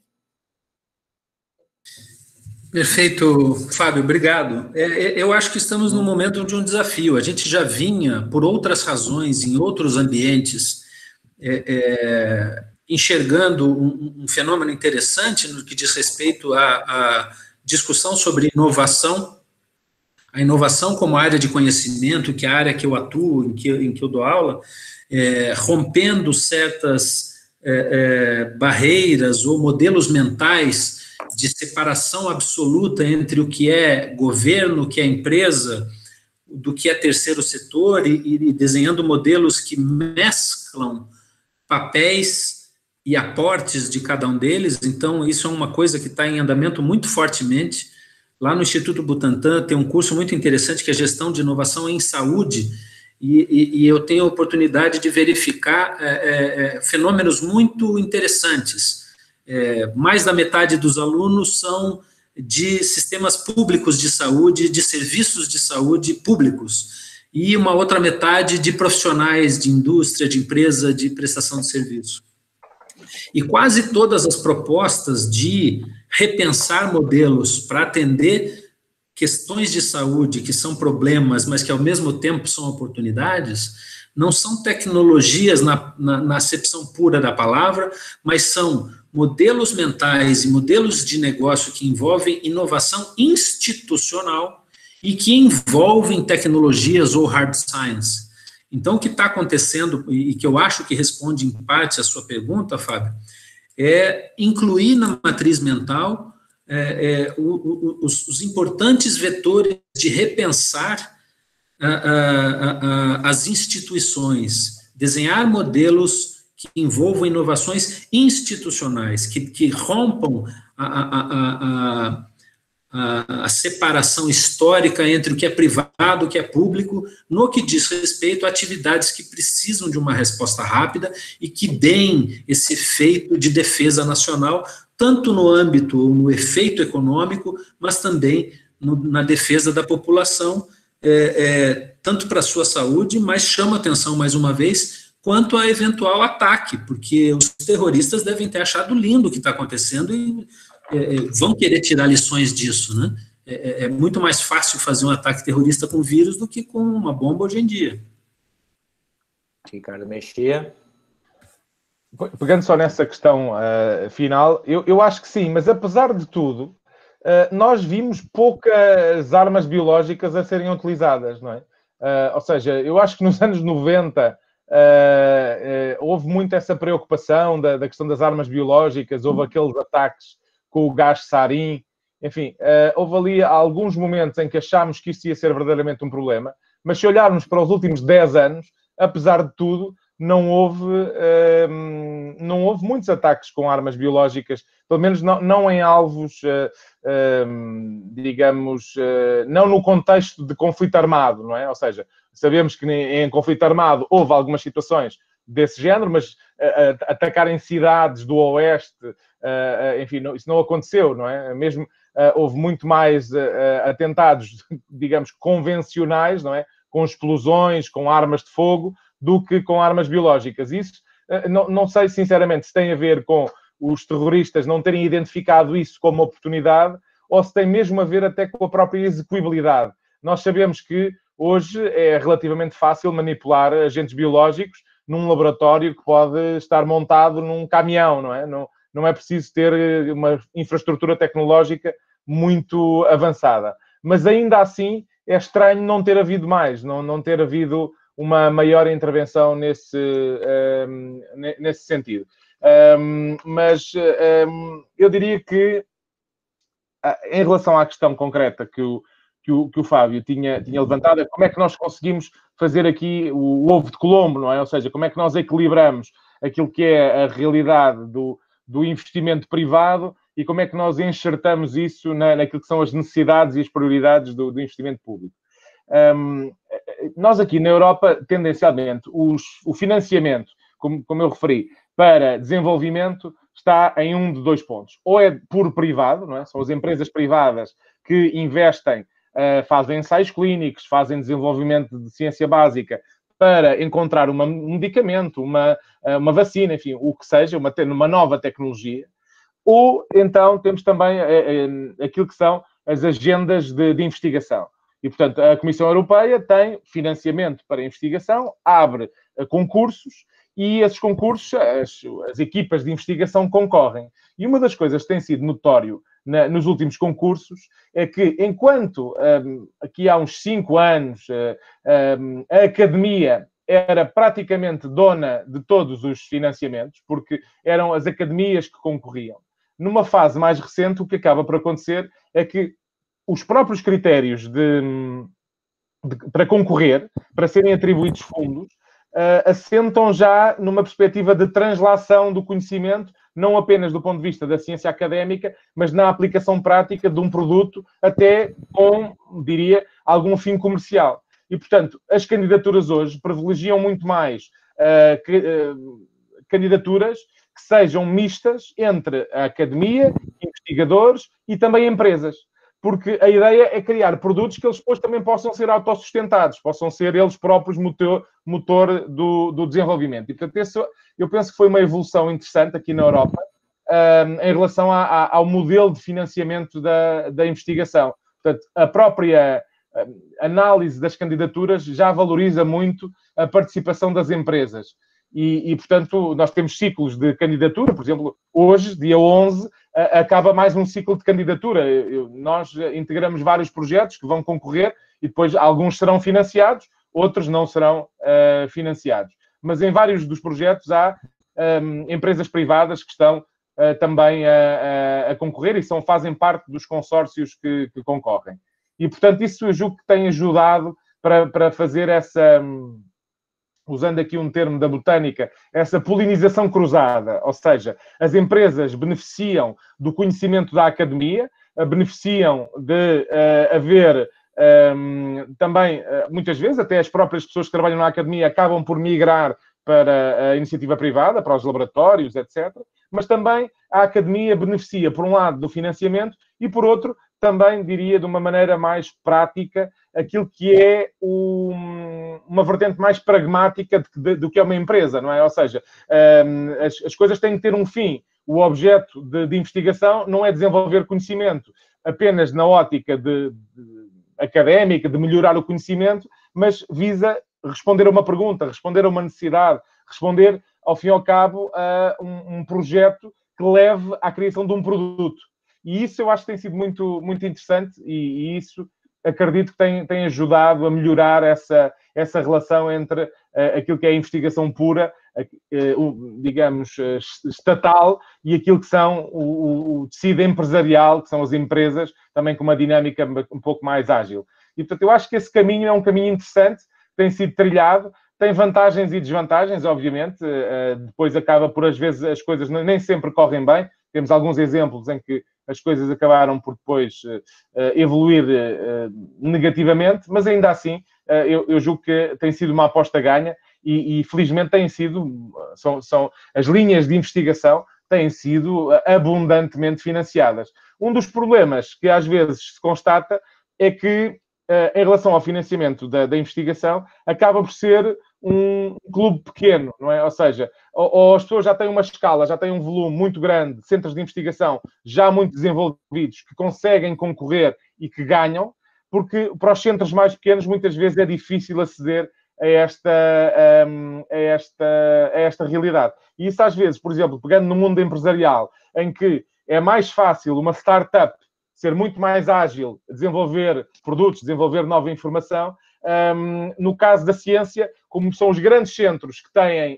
Perfeito, Fábio, obrigado. Eu acho que estamos num momento de um desafio. A gente já vinha, por outras razões, em outros ambientes, enxergando um fenômeno interessante no que diz respeito à discussão sobre inovação, a inovação como área de conhecimento, que é a área que eu atuo, em que eu dou aula, rompendo certas barreiras ou modelos mentais de separação absoluta entre o que é governo, o que é empresa, do que é terceiro setor, e desenhando modelos que mesclam papéis e aportes de cada um deles. Então, isso é uma coisa que está em andamento muito fortemente. Lá no Instituto Butantan tem um curso muito interessante que é Gestão de Inovação em Saúde, e eu tenho a oportunidade de verificar fenômenos muito interessantes. Mais da metade dos alunos são de sistemas públicos de saúde, de serviços de saúde públicos, e uma outra metade de profissionais de indústria, de empresa, de prestação de serviço. E quase todas as propostas de repensar modelos para atender questões de saúde que são problemas, mas que ao mesmo tempo são oportunidades, não são tecnologias na acepção pura da palavra, mas são modelos mentais e modelos de negócio que envolvem inovação institucional e que envolvem tecnologias ou hard science. Então, o que está acontecendo, e que eu acho que responde em parte à sua pergunta, Fábio, é incluir na matriz mental os importantes vetores de repensar as instituições, desenhar modelos que envolvam inovações institucionais, que rompam a separação histórica entre o que é privado e o que é público, no que diz respeito a atividades que precisam de uma resposta rápida e que deem esse efeito de defesa nacional, tanto no âmbito ou no efeito econômico, mas também na defesa da população, tanto para a sua saúde, mas chama atenção mais uma vez, quanto a eventual ataque, porque os terroristas devem ter achado lindo o que está acontecendo e vão querer tirar lições disso, né? É muito mais fácil fazer um ataque terrorista com vírus do que com uma bomba hoje em dia. Ricardo Mexia. Pegando só nessa questão final, eu acho que sim, mas apesar de tudo, nós vimos poucas armas biológicas a serem utilizadas, não é? Ou seja, eu acho que nos anos 90 houve muito essa preocupação da questão das armas biológicas, houve aqueles ataques com o gás sarin, enfim, houve ali alguns momentos em que achámos que isso ia ser verdadeiramente um problema, mas se olharmos para os últimos 10 anos, apesar de tudo, não houve muitos ataques com armas biológicas, pelo menos não em alvos, digamos, não no contexto de conflito armado, não é? Ou seja, sabemos que em conflito armado houve algumas situações desse género, mas atacar em cidades do Oeste, enfim, isso não aconteceu, não é? Mesmo houve muito mais atentados, digamos, convencionais, não é? Com explosões, com armas de fogo, do que com armas biológicas. Isso, não sei, sinceramente, se tem a ver com os terroristas não terem identificado isso como oportunidade ou se tem mesmo a ver até com a própria execuibilidade. Nós sabemos que hoje é relativamente fácil manipular agentes biológicos num laboratório que pode estar montado num caminhão, não é? Não é preciso ter uma infraestrutura tecnológica muito avançada. Mas ainda assim é estranho não ter havido mais, não ter havido uma maior intervenção nesse sentido. Mas eu diria que, em relação à questão concreta que o Fábio tinha levantado, é como é que nós conseguimos fazer aqui o ovo de Colombo, não é? Ou seja, como é que nós equilibramos aquilo que é a realidade do investimento privado e como é que nós enxertamos isso naquilo que são as necessidades e as prioridades do investimento público. Nós aqui na Europa, tendencialmente, o financiamento, como eu referi, para desenvolvimento está em um de dois pontos. Ou é puro privado, não é? São as empresas privadas que investem, fazem ensaios clínicos, fazem desenvolvimento de ciência básica para encontrar um medicamento, uma vacina, enfim, o que seja, uma nova tecnologia. Ou então temos também aquilo que são as agendas de investigação. E, portanto, a Comissão Europeia tem financiamento para a investigação, abre concursos e esses concursos, as equipas de investigação concorrem. E uma das coisas que tem sido notório nos últimos concursos é que, enquanto aqui há uns 5 anos a academia era praticamente dona de todos os financiamentos, porque eram as academias que concorriam, numa fase mais recente o que acaba por acontecer é que os próprios critérios para concorrer, para serem atribuídos fundos, assentam já numa perspectiva de translação do conhecimento, não apenas do ponto de vista da ciência académica, mas na aplicação prática de um produto, até com, diria, algum fim comercial. E, portanto, as candidaturas hoje privilegiam muito mais candidaturas que sejam mistas entre a academia, investigadores e também empresas. Porque a ideia é criar produtos que eles depois também possam ser autossustentados, possam ser eles próprios motor do desenvolvimento. E, portanto, eu penso que foi uma evolução interessante aqui na Europa em relação ao modelo de financiamento da investigação. Portanto, a própria análise das candidaturas já valoriza muito a participação das empresas. E, portanto, nós temos ciclos de candidatura. Por exemplo, hoje, dia 11, acaba mais um ciclo de candidatura. Nós integramos vários projetos que vão concorrer e depois alguns serão financiados, outros não serão financiados. Mas em vários dos projetos há empresas privadas que estão também a concorrer e fazem parte dos consórcios que concorrem. E, portanto, isso eu julgo que tem ajudado para fazer essa... usando aqui um termo da botânica, essa polinização cruzada, ou seja, as empresas beneficiam do conhecimento da academia, beneficiam de haver também, muitas vezes, até as próprias pessoas que trabalham na academia acabam por migrar para a iniciativa privada, para os laboratórios, etc. Mas também a academia beneficia, por um lado, do financiamento e, por outro, também, diria, de uma maneira mais prática, aquilo que é uma vertente mais pragmática do que é uma empresa, não é? Ou seja, as coisas têm que ter um fim. O objeto de investigação não é desenvolver conhecimento apenas na ótica académica, de melhorar o conhecimento, mas visa responder a uma pergunta, responder a uma necessidade, responder, ao fim e ao cabo, a um projeto que leve à criação de um produto. E isso eu acho que tem sido muito, muito interessante e isso acredito que tem ajudado a melhorar essa relação entre aquilo que é a investigação pura, digamos, estatal, e aquilo que são o tecido empresarial, que são as empresas, também com uma dinâmica um pouco mais ágil. E, portanto, eu acho que esse caminho é um caminho interessante, tem sido trilhado, tem vantagens e desvantagens, obviamente, depois acaba por, às vezes, as coisas nem sempre correm bem. Temos alguns exemplos em que as coisas acabaram por depois evoluir negativamente, mas ainda assim eu julgo que tem sido uma aposta ganha e felizmente têm sido, são as linhas de investigação têm sido abundantemente financiadas. Um dos problemas que às vezes se constata é que, em relação ao financiamento da investigação, acaba por ser um clube pequeno, não é? Ou seja, ou as pessoas já têm uma escala, já têm um volume muito grande de centros de investigação já muito desenvolvidos, que conseguem concorrer e que ganham, porque para os centros mais pequenos muitas vezes é difícil aceder a esta realidade. E isso às vezes, por exemplo, pegando no mundo empresarial, em que é mais fácil uma startup ser muito mais ágil, desenvolver produtos, desenvolver nova informação. No caso da ciência, como são os grandes centros que têm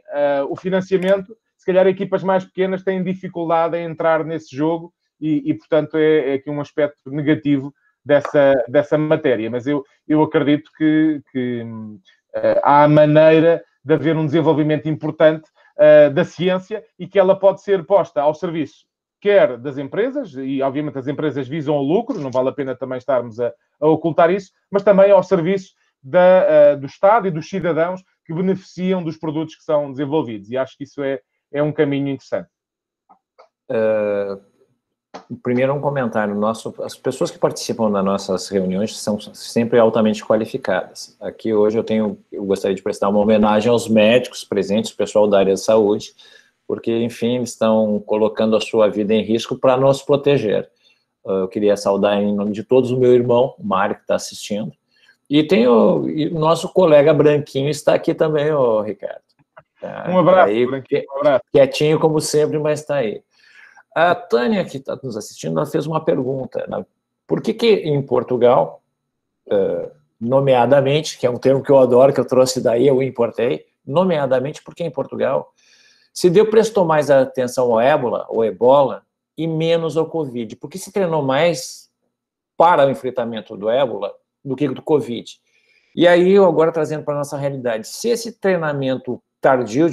o financiamento, se calhar equipas mais pequenas têm dificuldade em entrar nesse jogo e portanto, é aqui um aspecto negativo dessa matéria. Mas eu acredito que há a maneira de haver um desenvolvimento importante da ciência e que ela pode ser posta ao serviço quer das empresas, e obviamente as empresas visam o lucro, não vale a pena também estarmos a ocultar isso, mas também ao serviço do Estado e dos cidadãos que beneficiam dos produtos que são desenvolvidos. E acho que isso é um caminho interessante. Primeiro, um comentário nosso. As pessoas que participam das nossas reuniões são sempre altamente qualificadas. Aqui hoje eu gostaria de prestar uma homenagem aos médicos presentes, o pessoal da área de saúde, porque, enfim, estão colocando a sua vida em risco para nos proteger. Eu queria saudar em nome de todos o meu irmão, o Mário, que está assistindo. E tem o nosso colega Branquinho, está aqui também, o Ricardo. Tá, um abraço, aí, Branquinho, um abraço. Quietinho como sempre, mas está aí. A Tânia, que está nos assistindo, ela fez uma pergunta. Né? Por que em Portugal, nomeadamente, que é um termo que eu adoro, que eu trouxe daí, eu importei, nomeadamente porque em Portugal se prestou mais atenção ao ébola, ou ebola, e menos ao Covid, porque se treinou mais para o enfrentamento do ébola do que do Covid. E aí, eu agora trazendo para a nossa realidade, se esse treinamento tardio,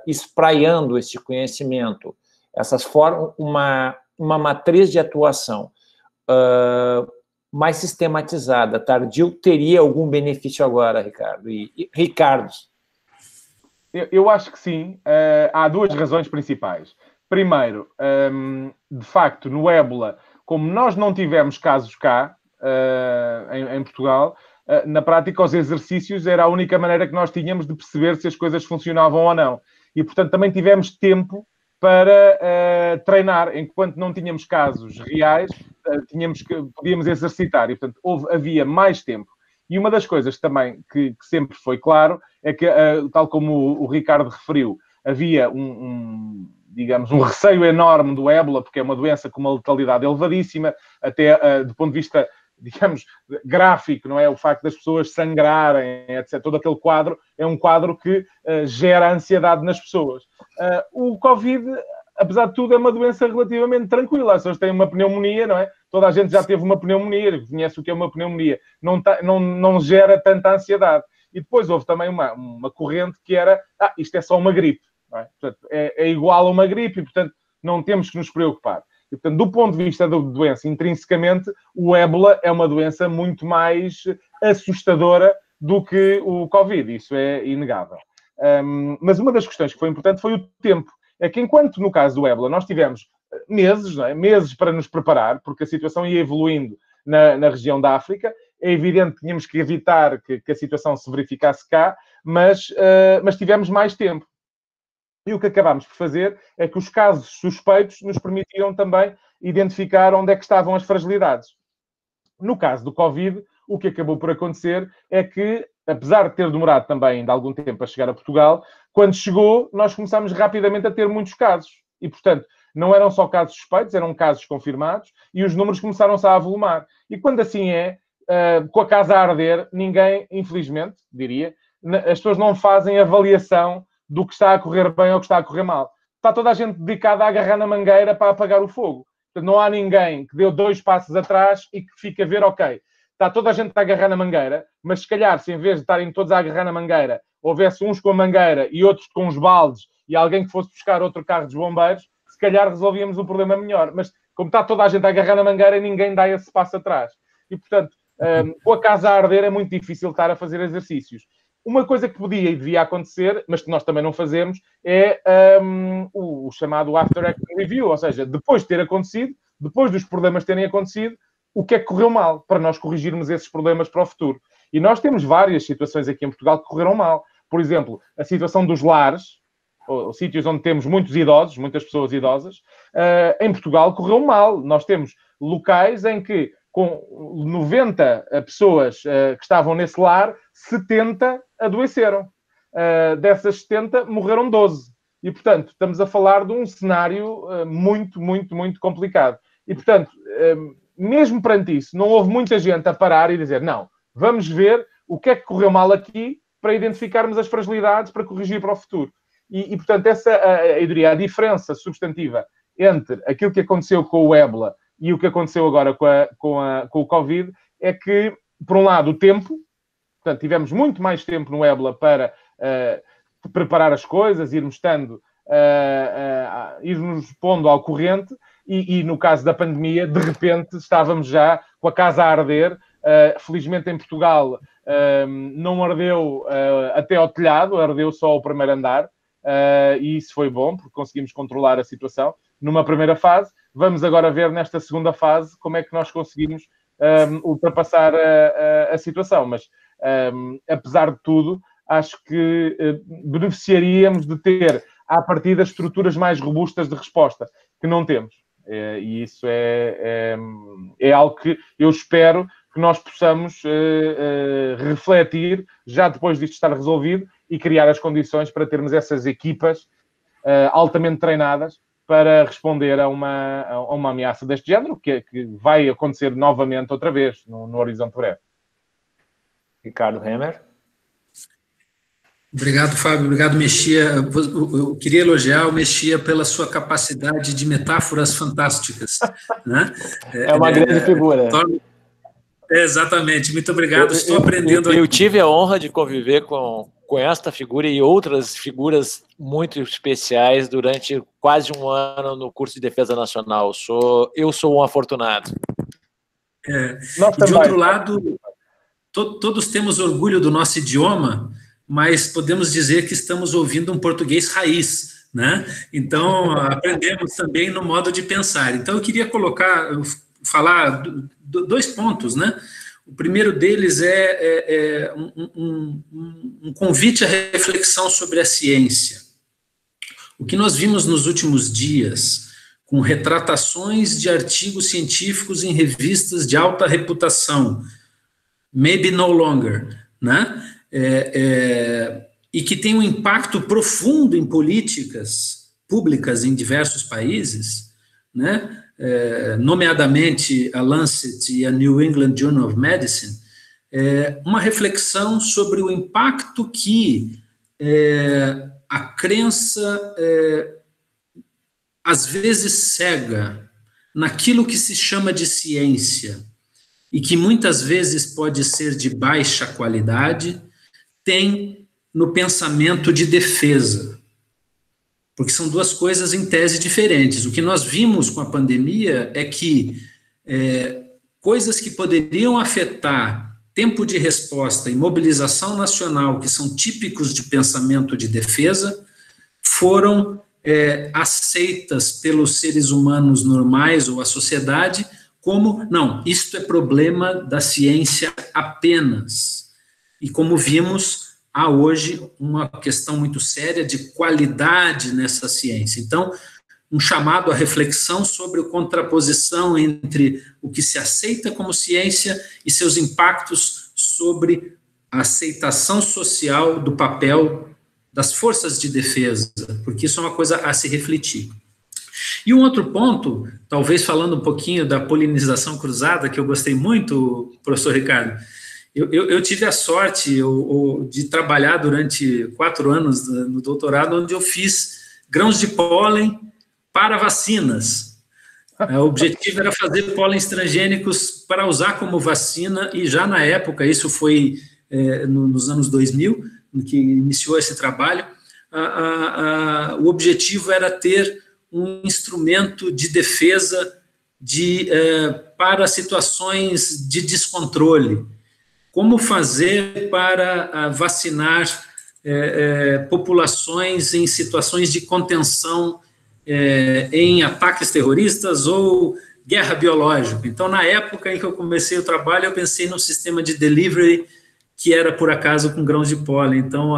espraiando esse conhecimento, essas formas, uma matriz de atuação mais sistematizada, tardio, teria algum benefício agora, Ricardo? Ricardo? Eu acho que sim. Há duas razões principais. Primeiro, de facto, no ébola, como nós não tivemos casos cá, em Portugal, na prática, os exercícios era a única maneira que nós tínhamos de perceber se as coisas funcionavam ou não. E, portanto, também tivemos tempo para treinar. Enquanto não tínhamos casos reais, podíamos exercitar. E, portanto, havia mais tempo. E uma das coisas também que sempre foi claro é que, tal como o Ricardo referiu, havia digamos, um receio enorme do ébola, porque é uma doença com uma letalidade elevadíssima, até do ponto de vista, digamos, gráfico, não é? O facto das pessoas sangrarem, etc. Todo aquele quadro é um quadro que gera ansiedade nas pessoas. O Covid, apesar de tudo, é uma doença relativamente tranquila. As pessoas têm uma pneumonia, não é? Toda a gente já teve uma pneumonia, conhece o que é uma pneumonia. Não gera tanta ansiedade. E depois houve também uma corrente que era, isto é só uma gripe. Não é? Portanto, é igual a uma gripe e, portanto, não temos que nos preocupar. E, portanto, do ponto de vista da doença, intrinsecamente, o ébola é uma doença muito mais assustadora do que o Covid. Isso é inegável. Mas uma das questões que foi importante foi o tempo. É que, enquanto no caso do ébola nós tivemos meses, não é? Meses para nos preparar, porque a situação ia evoluindo na região da África, é evidente que tínhamos que evitar que a situação se verificasse cá, mas tivemos mais tempo. E o que acabámos por fazer é que os casos suspeitos nos permitiram também identificar onde é que estavam as fragilidades. No caso do Covid, o que acabou por acontecer é que, apesar de ter demorado também de algum tempo a chegar a Portugal, quando chegou, nós começámos rapidamente a ter muitos casos. E, portanto, não eram só casos suspeitos, eram casos confirmados, e os números começaram-se a avolumar. E quando assim é, com a casa a arder, ninguém, infelizmente, diria, as pessoas não fazem avaliação do que está a correr bem ou que está a correr mal. Está toda a gente dedicada a agarrar na mangueira para apagar o fogo. Portanto, não há ninguém que deu 2 passos atrás e que fique a ver, ok, está toda a gente a agarrar na mangueira, mas se calhar, se em vez de estarem todos a agarrar na mangueira, houvesse uns com a mangueira e outros com os baldes e alguém que fosse buscar outro carro dos bombeiros, se calhar resolvíamos um problema melhor. Mas como está toda a gente a agarrar na mangueira, ninguém dá esse passo atrás. E, portanto, com a casa a arder é muito difícil estar a fazer exercícios. Uma coisa que podia e devia acontecer, mas que nós também não fazemos, é o chamado After Action Review, ou seja, depois de ter acontecido, depois dos problemas terem acontecido, o que é que correu mal, para nós corrigirmos esses problemas para o futuro. E nós temos várias situações aqui em Portugal que correram mal. Por exemplo, a situação dos lares, ou sítios onde temos muitos idosos, muitas pessoas idosas, em Portugal correu mal. Nós temos locais em que, com 90 pessoas que estavam nesse lar, 70 adoeceram. Dessas 70, morreram 12. E, portanto, estamos a falar de um cenário muito, muito, muito complicado. E, portanto, mesmo perante isso, não houve muita gente a parar e dizer, não, vamos ver o que é que correu mal aqui para identificarmos as fragilidades para corrigir para o futuro. E portanto, essa, eu diria, a diferença substantiva entre aquilo que aconteceu com o ébola e o que aconteceu agora com o Covid é que, por um lado, o tempo, portanto, tivemos muito mais tempo no ébola para preparar as coisas, irmos pondo ao corrente, e no caso da pandemia, de repente, estávamos já com a casa a arder. Felizmente, em Portugal, não ardeu até ao telhado, ardeu só o primeiro andar, e isso foi bom, porque conseguimos controlar a situação numa primeira fase. Vamos agora ver nesta segunda fase como é que nós conseguimos ultrapassar a situação. Mas, apesar de tudo, acho que beneficiaríamos de ter, à partida, estruturas mais robustas de resposta, que não temos. E isso é algo que eu espero que nós possamos refletir já depois disto estar resolvido e criar as condições para termos essas equipas altamente treinadas para responder a uma ameaça deste género, que vai acontecer novamente outra vez no horizonte breve. Ricardo Hemer. Obrigado, Fábio. Obrigado, Mexia. Eu queria elogiar o Mexia pela sua capacidade de metáforas fantásticas. Né? É uma grande figura. Exatamente. Muito obrigado. Estou aprendendo. Eu tive a honra de conviver com esta figura e outras figuras muito especiais durante quase um ano no curso de Defesa Nacional. Eu sou um afortunado. De outro lado, todos temos orgulho do nosso idioma, mas podemos dizer que estamos ouvindo um português raiz, né? Então, aprendemos também no modo de pensar. Então, eu queria falar 2 pontos, né? O primeiro deles é um convite à reflexão sobre a ciência. O que nós vimos nos últimos dias, com retratações de artigos científicos em revistas de alta reputação, maybe no longer, né? E que tem um impacto profundo em políticas públicas em diversos países, né? Nomeadamente a Lancet e a New England Journal of Medicine, uma reflexão sobre o impacto que a crença, às vezes cega, naquilo que se chama de ciência, e que muitas vezes pode ser de baixa qualidade, tem no pensamento de defesa. Porque são 2 coisas em tese diferentes. O que nós vimos com a pandemia é que coisas que poderiam afetar tempo de resposta e mobilização nacional, que são típicos de pensamento de defesa, foram aceitas pelos seres humanos normais ou a sociedade como, não, isto é problema da ciência apenas. E como vimos, há hoje uma questão muito séria de qualidade nessa ciência. Então, um chamado à reflexão sobre a contraposição entre o que se aceita como ciência e seus impactos sobre a aceitação social do papel das forças de defesa, porque isso é uma coisa a se refletir. E um outro ponto, talvez falando um pouquinho da polinização cruzada, que eu gostei muito, professor Ricardo, eu tive a sorte de trabalhar durante 4 anos no doutorado, onde eu fiz grãos de pólen para vacinas. O objetivo era fazer pólenes transgênicos para usar como vacina, e já na época, isso foi nos anos 2000, que iniciou esse trabalho, o objetivo era ter um instrumento de defesa para situações de descontrole. Como fazer para vacinar populações em situações de contenção em ataques terroristas ou guerra biológica. Então, na época em que eu comecei o trabalho, eu pensei num sistema de delivery que era, por acaso, com grãos de pólen. Então,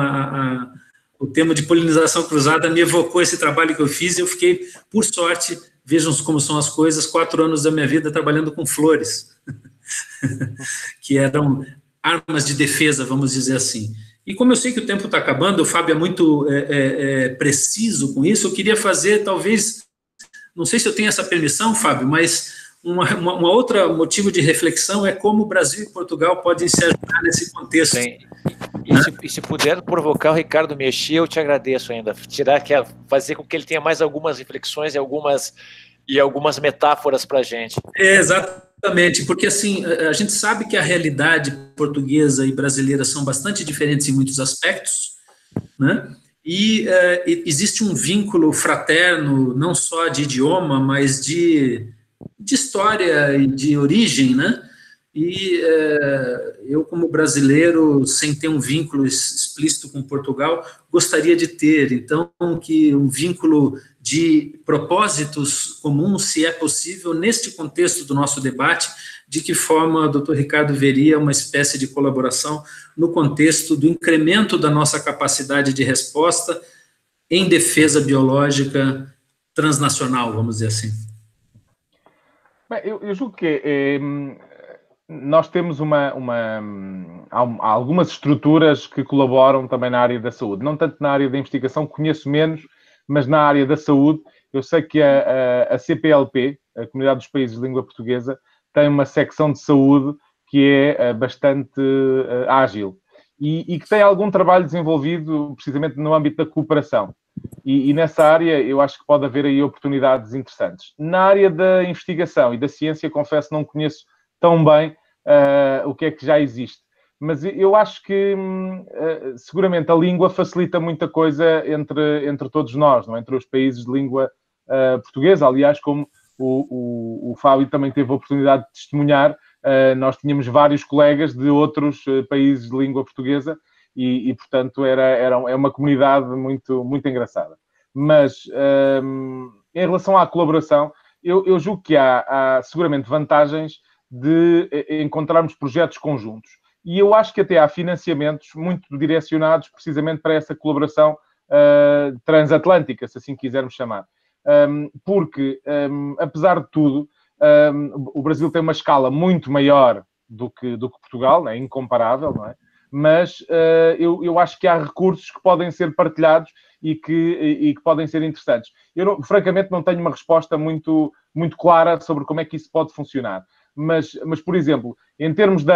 o tema de polinização cruzada me evocou esse trabalho que eu fiz, e eu fiquei, por sorte, vejam como são as coisas, 4 anos da minha vida trabalhando com flores, que eram armas de defesa, vamos dizer assim. E como eu sei que o tempo está acabando, o Fábio é muito preciso com isso, eu queria fazer, talvez, não sei se eu tenho essa permissão, Fábio, mas uma outra motivo de reflexão é como o Brasil e Portugal podem se ajudar nesse contexto. Sim. E se puder provocar o Ricardo Mexia, eu te agradeço ainda. Fazer com que ele tenha mais algumas reflexões e algumas metáforas para a gente. Exatamente, porque assim, a gente sabe que a realidade portuguesa e brasileira são bastante diferentes em muitos aspectos, né? E existe um vínculo fraterno, não só de idioma, mas de história e de origem, né? E eu, como brasileiro, sem ter um vínculo explícito com Portugal, gostaria de ter, então, que um vínculo de propósitos comuns, se é possível, neste contexto do nosso debate, de que forma o Dr. Ricardo veria uma espécie de colaboração no contexto do incremento da nossa capacidade de resposta em defesa biológica transnacional, vamos dizer assim. Bem, eu julgo que nós temos algumas estruturas que colaboram também na área da saúde. Não tanto na área da investigação, conheço menos, mas na área da saúde, eu sei que a CPLP, a Comunidade dos Países de Língua Portuguesa, tem uma secção de saúde que é bastante ágil e que tem algum trabalho desenvolvido precisamente no âmbito da cooperação. E nessa área eu acho que pode haver aí oportunidades interessantes. Na área da investigação e da ciência, confesso, não conheço tão bem o que é que já existe. Mas eu acho que seguramente a língua facilita muita coisa entre todos nós, não é? Entre os países de língua portuguesa. Aliás, como o Fábio também teve a oportunidade de testemunhar, nós tínhamos vários colegas de outros países de língua portuguesa e portanto, é uma comunidade muito, muito engraçada. Mas, em relação à colaboração, eu julgo que há seguramente vantagens de encontrarmos projetos conjuntos. E eu acho que até há financiamentos muito direcionados precisamente para essa colaboração transatlântica, se assim quisermos chamar. Porque, apesar de tudo, o Brasil tem uma escala muito maior do que Portugal, é incomparável, não é? Mas eu acho que há recursos que podem ser partilhados e que podem ser interessantes. Eu, francamente, não tenho uma resposta muito, muito clara sobre como é que isso pode funcionar. Mas por exemplo, em termos de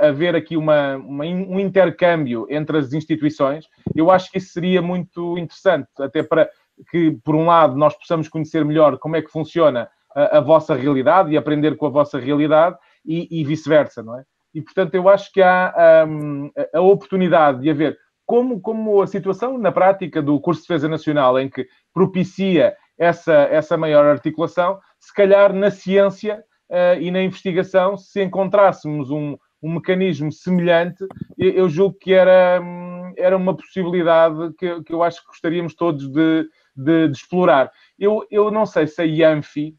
haver aqui um intercâmbio entre as instituições, eu acho que isso seria muito interessante, até para que, por um lado, nós possamos conhecer melhor como é que funciona a vossa realidade e aprender com a vossa realidade e vice-versa, não é? E, portanto, eu acho que há a oportunidade de haver, como a situação na prática do curso de defesa nacional, em que propicia essa maior articulação, se calhar na ciência e na investigação, se encontrássemos um mecanismo semelhante, eu julgo que era uma possibilidade que eu acho que gostaríamos todos de explorar. Eu não sei se a IANFI,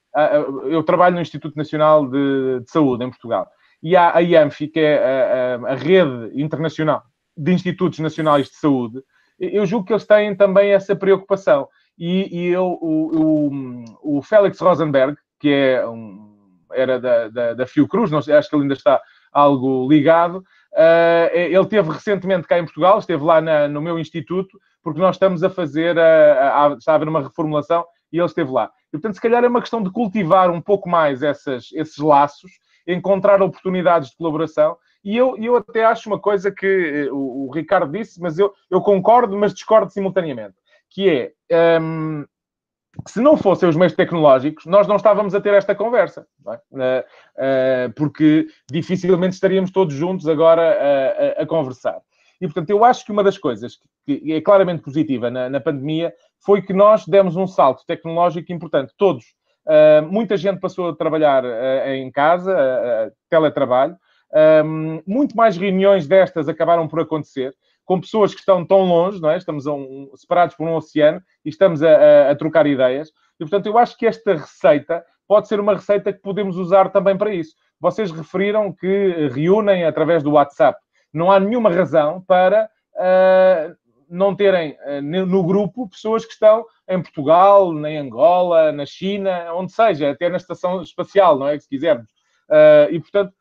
eu trabalho no Instituto Nacional de Saúde em Portugal, e há a IANFI, que é a rede internacional de institutos nacionais de saúde. Eu julgo que eles têm também essa preocupação. E o Félix Rosenberg, que era da Fiocruz, não sei, acho que ele ainda está algo ligado, ele esteve recentemente cá em Portugal, esteve lá no meu instituto, porque nós estamos a fazer, está a haver uma reformulação, e ele esteve lá. E, portanto, se calhar é uma questão de cultivar um pouco mais esses laços, encontrar oportunidades de colaboração. E eu até acho uma coisa que o Ricardo disse, mas eu concordo, mas discordo simultaneamente, que é, se não fossem os meios tecnológicos, nós não estávamos a ter esta conversa, não é? Porque dificilmente estaríamos todos juntos agora a conversar. E, portanto, eu acho que uma das coisas que é claramente positiva na pandemia foi que nós demos um salto tecnológico importante. Todos. Muita gente passou a trabalhar em casa, teletrabalho. Muito mais reuniões destas acabaram por acontecer, com pessoas que estão tão longe, não é? Estamos separados por um oceano e estamos a trocar ideias. E, portanto, eu acho que esta receita pode ser uma receita que podemos usar também para isso. Vocês referiram que reúnem através do WhatsApp. Não há nenhuma razão para não terem no grupo pessoas que estão em Portugal, em Angola, na China, onde seja, até na estação espacial, não é? Se quisermos. E, portanto,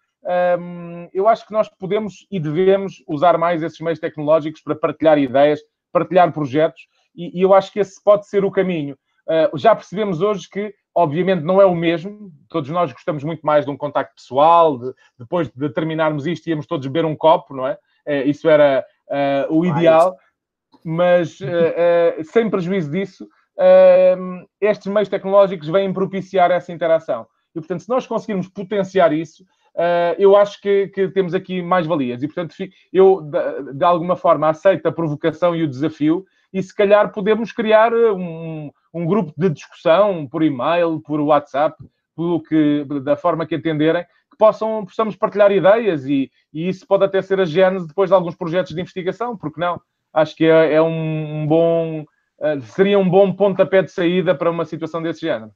eu acho que nós podemos e devemos usar mais esses meios tecnológicos para partilhar ideias, partilhar projetos, e eu acho que esse pode ser o caminho. Já percebemos hoje que, obviamente, não é o mesmo. Todos nós gostamos muito mais de um contacto pessoal, depois de terminarmos isto, íamos todos beber um copo, não é? Isso era o ideal. Mas, sem prejuízo disso, estes meios tecnológicos vêm propiciar essa interação. E, portanto, se nós conseguirmos potenciar isso, eu acho que temos aqui mais valias. E, portanto, eu, de alguma forma, aceito a provocação e o desafio, e se calhar podemos criar um grupo de discussão por e-mail, por WhatsApp, da forma que entenderem, que possamos partilhar ideias, e isso pode até ser a gênese depois de alguns projetos de investigação, porque não? Acho que seria um bom pontapé de saída para uma situação desse género.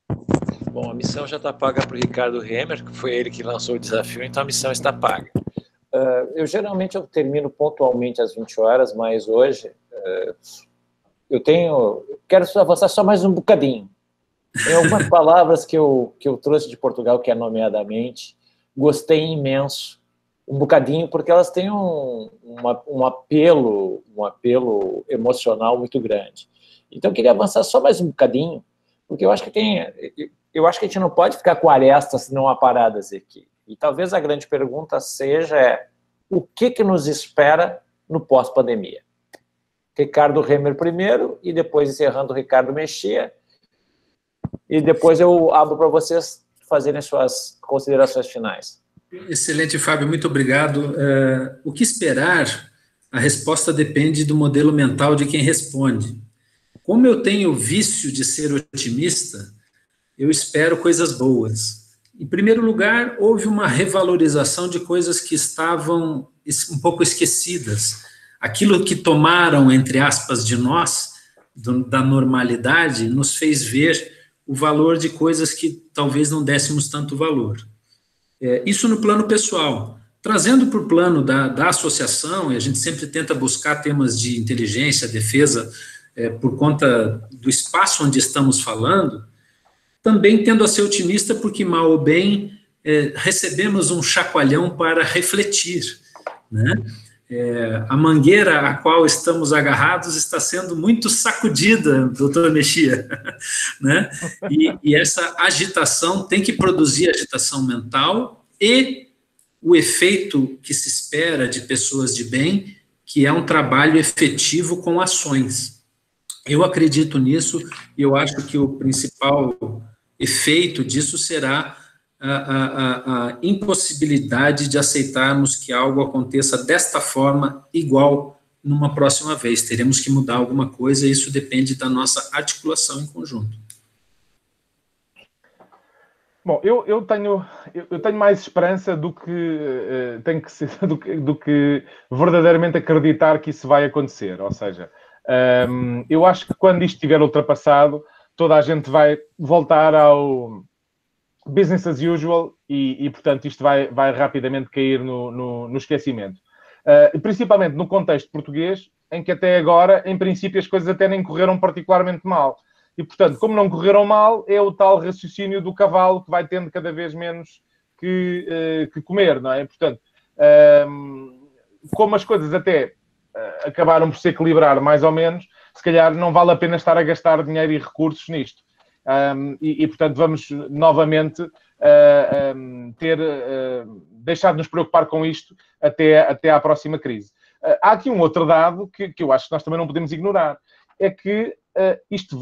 Bom, a missão já está paga para o Ricardo Remer, que foi ele que lançou o desafio, então a missão está paga. Eu geralmente termino pontualmente às 20 horas, mas hoje quero avançar só mais um bocadinho. Tem algumas palavras que eu trouxe de Portugal, que é nomeadamente, gostei imenso, um bocadinho, porque elas têm um apelo emocional muito grande. Então, eu queria avançar só mais um bocadinho, porque eu acho que a gente não pode ficar com arestas não aparadas aqui. E talvez a grande pergunta seja o que nos espera no pós-pandemia? Ricardo Remer primeiro, e depois encerrando o Ricardo Mexia, e depois eu abro para vocês fazerem suas considerações finais. Excelente, Fábio, muito obrigado. O que esperar? A resposta depende do modelo mental de quem responde. Como eu tenho o vício de ser otimista, eu espero coisas boas. Em primeiro lugar, houve uma revalorização de coisas que estavam um pouco esquecidas. Aquilo que tomaram, entre aspas, de nós, da normalidade, nos fez ver o valor de coisas que talvez não dessemos tanto valor. Isso no plano pessoal. Trazendo para o plano da associação, e a gente sempre tenta buscar temas de inteligência, defesa, por conta do espaço onde estamos falando, também tendo a ser otimista, porque, mal ou bem, recebemos um chacoalhão para refletir, né? A mangueira a qual estamos agarrados está sendo muito sacudida, doutor Mexia, né? E essa agitação tem que produzir agitação mental e o efeito que se espera de pessoas de bem, que é um trabalho efetivo com ações. Eu acredito nisso e eu acho que o principal efeito disso será a impossibilidade de aceitarmos que algo aconteça desta forma igual numa próxima vez. Teremos que mudar alguma coisa e isso depende da nossa articulação em conjunto. Bom, eu tenho mais esperança do que verdadeiramente acreditar que isso vai acontecer. Ou seja, eu acho que quando isto estiver ultrapassado, toda a gente vai voltar ao business as usual e portanto, isto vai rapidamente cair no esquecimento. Principalmente no contexto português, em que até agora, em princípio, as coisas até nem correram particularmente mal. E, portanto, como não correram mal, é o tal raciocínio do cavalo que vai tendo cada vez menos que comer, não é? Portanto, como as coisas até acabaram por se equilibrar mais ou menos, se calhar não vale a pena estar a gastar dinheiro e recursos nisto. Portanto, vamos novamente deixar de nos preocupar com isto até à próxima crise. Há aqui um outro dado que eu acho que nós também não podemos ignorar, é que isto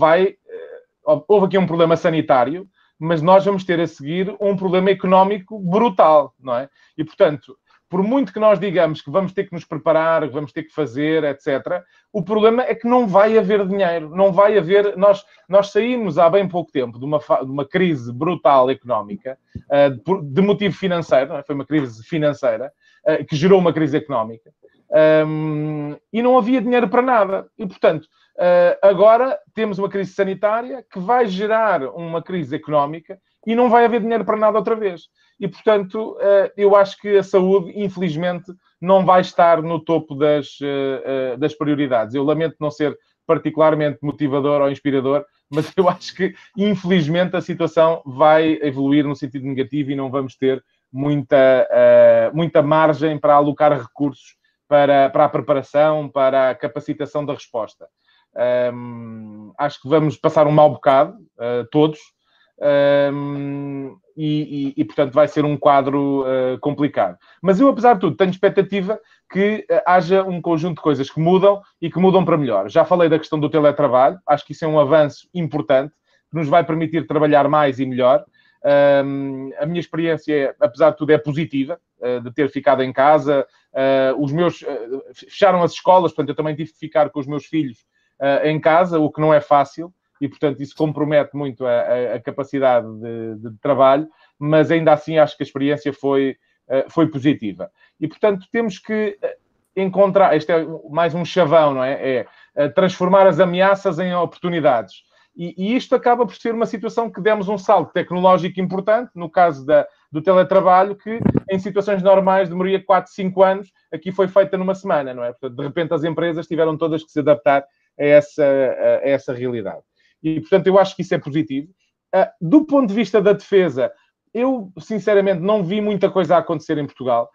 houve aqui um problema sanitário, mas nós vamos ter a seguir um problema económico brutal, não é? E, portanto, por muito que nós digamos que vamos ter que nos preparar, que vamos ter que fazer, etc., o problema é que não vai haver dinheiro, não vai haver... Nós saímos há bem pouco tempo de uma crise brutal económica, de motivo financeiro, não é? Foi uma crise financeira, que gerou uma crise económica, e não havia dinheiro para nada. E, portanto, agora temos uma crise sanitária que vai gerar uma crise económica e não vai haver dinheiro para nada outra vez. E, portanto, eu acho que a saúde, infelizmente, não vai estar no topo das prioridades. Eu lamento não ser particularmente motivador ou inspirador, mas eu acho que, infelizmente, a situação vai evoluir no sentido negativo e não vamos ter muita margem para alocar recursos para a preparação, para a capacitação da resposta. Acho que vamos passar um mau bocado, todos, portanto, vai ser um quadro complicado. Mas eu, apesar de tudo, tenho expectativa que haja um conjunto de coisas que mudam e que mudam para melhor. Já falei da questão do teletrabalho, acho que isso é um avanço importante, que nos vai permitir trabalhar mais e melhor. A minha experiência, apesar de tudo, é positiva, de ter ficado em casa. Os meus fecharam as escolas, portanto, eu também tive de ficar com os meus filhos em casa, o que não é fácil, e, portanto, isso compromete muito a capacidade de trabalho, mas ainda assim acho que a experiência foi positiva. E, portanto, temos que encontrar, este é mais um chavão, não é? Transformar as ameaças em oportunidades. E isto acaba por ser uma situação que demos um salto tecnológico importante, no caso do teletrabalho, que em situações normais demoraria 4, 5 anos, aqui foi feita numa semana, não é? Portanto, de repente as empresas tiveram todas que se adaptar a essa realidade. E, portanto, eu acho que isso é positivo. Do ponto de vista da defesa, eu, sinceramente, não vi muita coisa a acontecer em Portugal.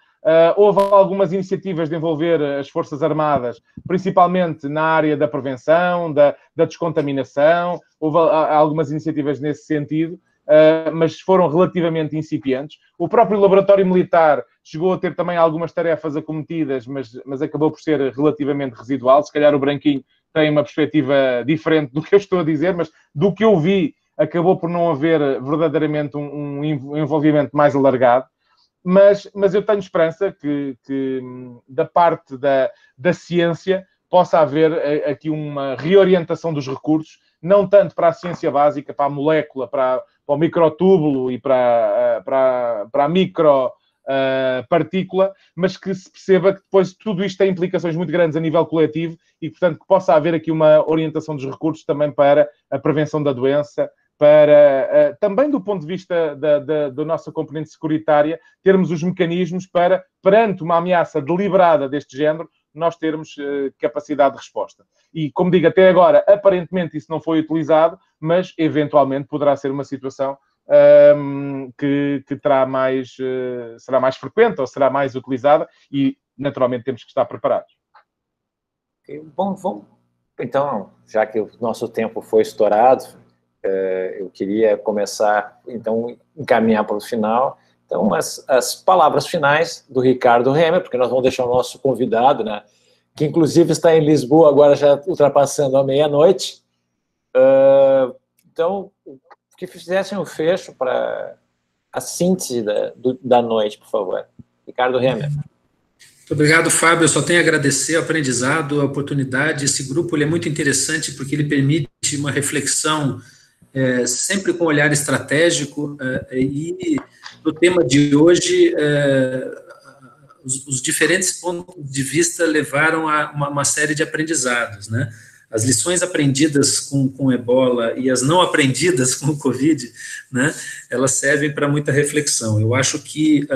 Houve algumas iniciativas de envolver as Forças Armadas, principalmente na área da prevenção, da descontaminação. Houve algumas iniciativas nesse sentido, mas foram relativamente incipientes. O próprio laboratório militar chegou a ter também algumas tarefas acometidas, mas acabou por ser relativamente residual. Se calhar o Branquinho tem uma perspectiva diferente do que eu estou a dizer, mas do que eu vi, acabou por não haver verdadeiramente um envolvimento mais alargado. Mas eu tenho esperança que da parte da ciência possa haver aqui uma reorientação dos recursos, não tanto para a ciência básica, para a molécula, para o microtúbulo e para a micropartícula, mas que se perceba que depois tudo isto tem implicações muito grandes a nível coletivo e, portanto, que possa haver aqui uma orientação dos recursos também para a prevenção da doença, para, também do ponto de vista da nossa componente securitária, termos os mecanismos para, perante uma ameaça deliberada deste género, nós termos capacidade de resposta. E, como digo, até agora, aparentemente isso não foi utilizado, mas, eventualmente, poderá ser uma situação que será mais frequente ou será mais utilizada e, naturalmente, temos que estar preparados. Bom, vamos... Então, já que o nosso tempo foi estourado, eu queria começar, então, encaminhar para o final. Então, as palavras finais do Ricardo Remer, porque nós vamos deixar o nosso convidado, né, que inclusive está em Lisboa agora, já ultrapassando a meia-noite. Então, que fizessem um fecho para a síntese da noite, por favor. Ricardo Remer. Muito obrigado, Fábio. Eu só tenho a agradecer o aprendizado, a oportunidade. Esse grupo ele é muito interessante porque ele permite uma reflexão sempre com um olhar estratégico, e no tema de hoje, os diferentes pontos de vista levaram a uma série de aprendizados, né? As lições aprendidas com o Ebola e as não aprendidas com o Covid, né, elas servem para muita reflexão. Eu acho que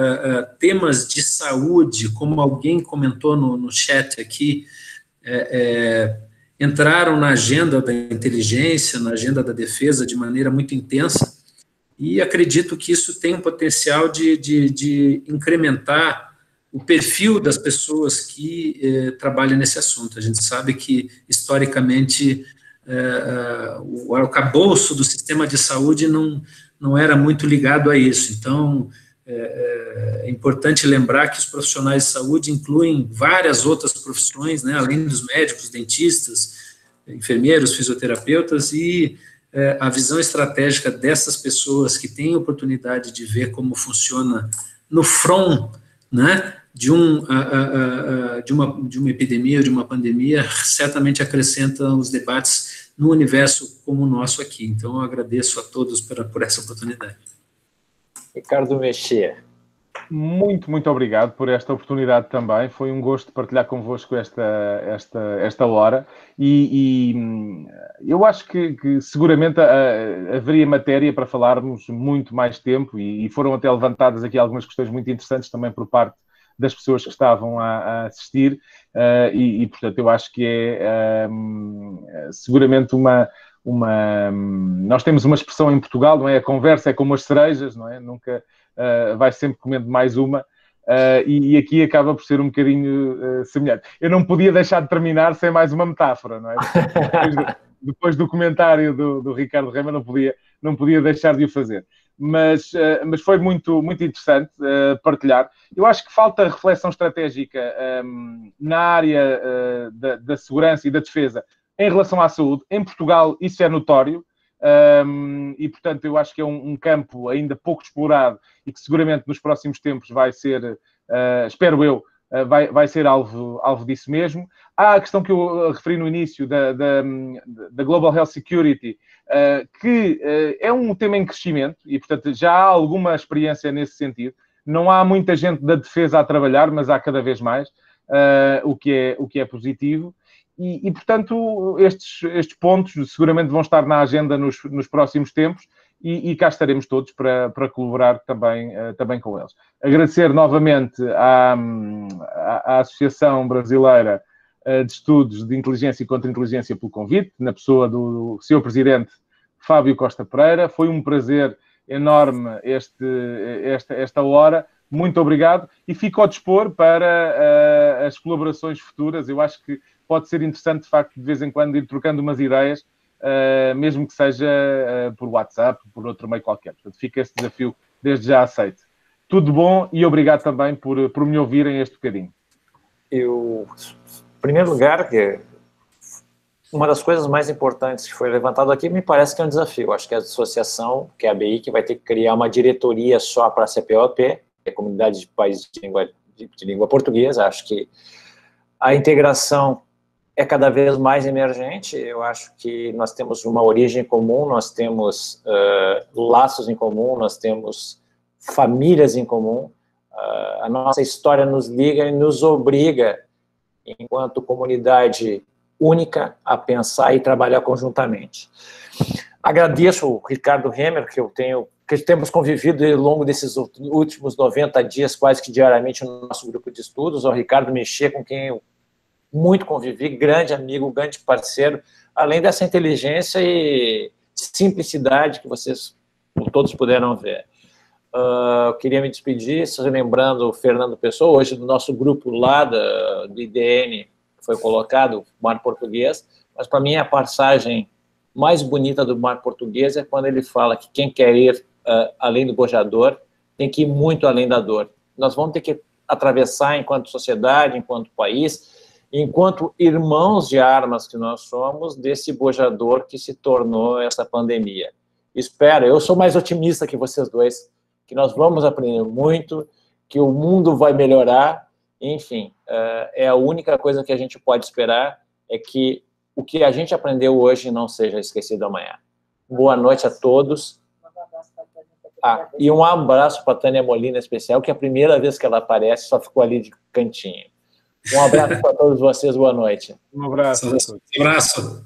temas de saúde, como alguém comentou no chat aqui, entraram na agenda da inteligência, na agenda da defesa de maneira muito intensa, e acredito que isso tem um potencial de incrementar o perfil das pessoas que trabalham nesse assunto. A gente sabe que, historicamente, o arcabouço do sistema de saúde não era muito ligado a isso. Então, é importante lembrar que os profissionais de saúde incluem várias outras profissões, né, além dos médicos, dentistas, enfermeiros, fisioterapeutas, e a visão estratégica dessas pessoas que têm oportunidade de ver como funciona no front, né, de uma epidemia ou de uma pandemia, certamente acrescenta os debates no universo como o nosso aqui. Então, eu agradeço a todos por essa oportunidade. Ricardo Mexia. Muito obrigado por esta oportunidade também. Foi um gosto partilhar convosco esta hora e eu acho que seguramente haveria matéria para falarmos muito mais tempo e foram até levantadas aqui algumas questões muito interessantes também por parte das pessoas que estavam a assistir e portanto, eu acho que é seguramente nós temos uma expressão em Portugal, não é? A conversa é como as cerejas, não é? Nunca vai sempre comendo mais uma e aqui acaba por ser um bocadinho semelhante. Eu não podia deixar de terminar sem mais uma metáfora, não é? Depois do comentário do Ricardo Remer não podia deixar de o fazer. Mas foi muito interessante partilhar. Eu acho que falta reflexão estratégica na área da segurança e da defesa em relação à saúde. Em Portugal isso é notório e, portanto, eu acho que é um campo ainda pouco explorado e que seguramente nos próximos tempos vai ser, espero eu, vai ser alvo disso mesmo. Há a questão que eu referi no início da Global Health Security, que é um tema em crescimento e, portanto, já há alguma experiência nesse sentido. Não há muita gente da defesa a trabalhar, mas há cada vez mais, o que é positivo. E, portanto, estes pontos seguramente vão estar na agenda nos próximos tempos e cá estaremos todos para colaborar também com eles. Agradecer novamente à Associação Brasileira de Estudos de Inteligência e Contra-Inteligência pelo convite, na pessoa do Sr. Presidente Fábio Costa Pereira. Foi um prazer enorme esta hora. Muito obrigado e fico ao dispor para as colaborações futuras. Eu acho que pode ser interessante, de facto, de vez em quando ir trocando umas ideias, mesmo que seja por WhatsApp, por outro meio qualquer. Portanto, fica esse desafio desde já aceito. Tudo bom e obrigado também por me ouvirem este bocadinho. Em primeiro lugar, uma das coisas mais importantes que foi levantado aqui, me parece que é um desafio. Acho que a associação, que é a ABI, que vai ter que criar uma diretoria só para a CPOP, que é a Comunidade de Países de Língua Portuguesa. Acho que a integração é cada vez mais emergente. Eu acho que nós temos uma origem comum, nós temos laços em comum, nós temos famílias em comum. A nossa história nos liga e nos obriga, enquanto comunidade única, a pensar e trabalhar conjuntamente. Agradeço o Ricardo Remer, que temos convivido ao longo desses últimos 90 dias, quase que diariamente, no nosso grupo de estudos, ao Ricardo Mexia, com quem eu muito convivi, grande amigo, grande parceiro, além dessa inteligência e simplicidade que vocês todos puderam ver. Eu queria me despedir, lembrando o Fernando Pessoa, hoje do nosso grupo lá do IDN, que foi colocado, Mar Português, mas para mim a passagem mais bonita do Mar Português é quando ele fala que quem quer ir além do bojador tem que ir muito além da dor. Nós vamos ter que atravessar, enquanto sociedade, enquanto país, enquanto irmãos de armas que nós somos, desse bojador que se tornou essa pandemia. Espero, eu sou mais otimista que vocês dois, que nós vamos aprender muito, que o mundo vai melhorar, enfim, é a única coisa que a gente pode esperar, é que o que a gente aprendeu hoje não seja esquecido amanhã. Boa noite a todos. E um abraço para a Tânia Molina especial, que é a primeira vez que ela aparece, só ficou ali de cantinho. Um abraço para todos vocês, boa noite. Um abraço. Um abraço.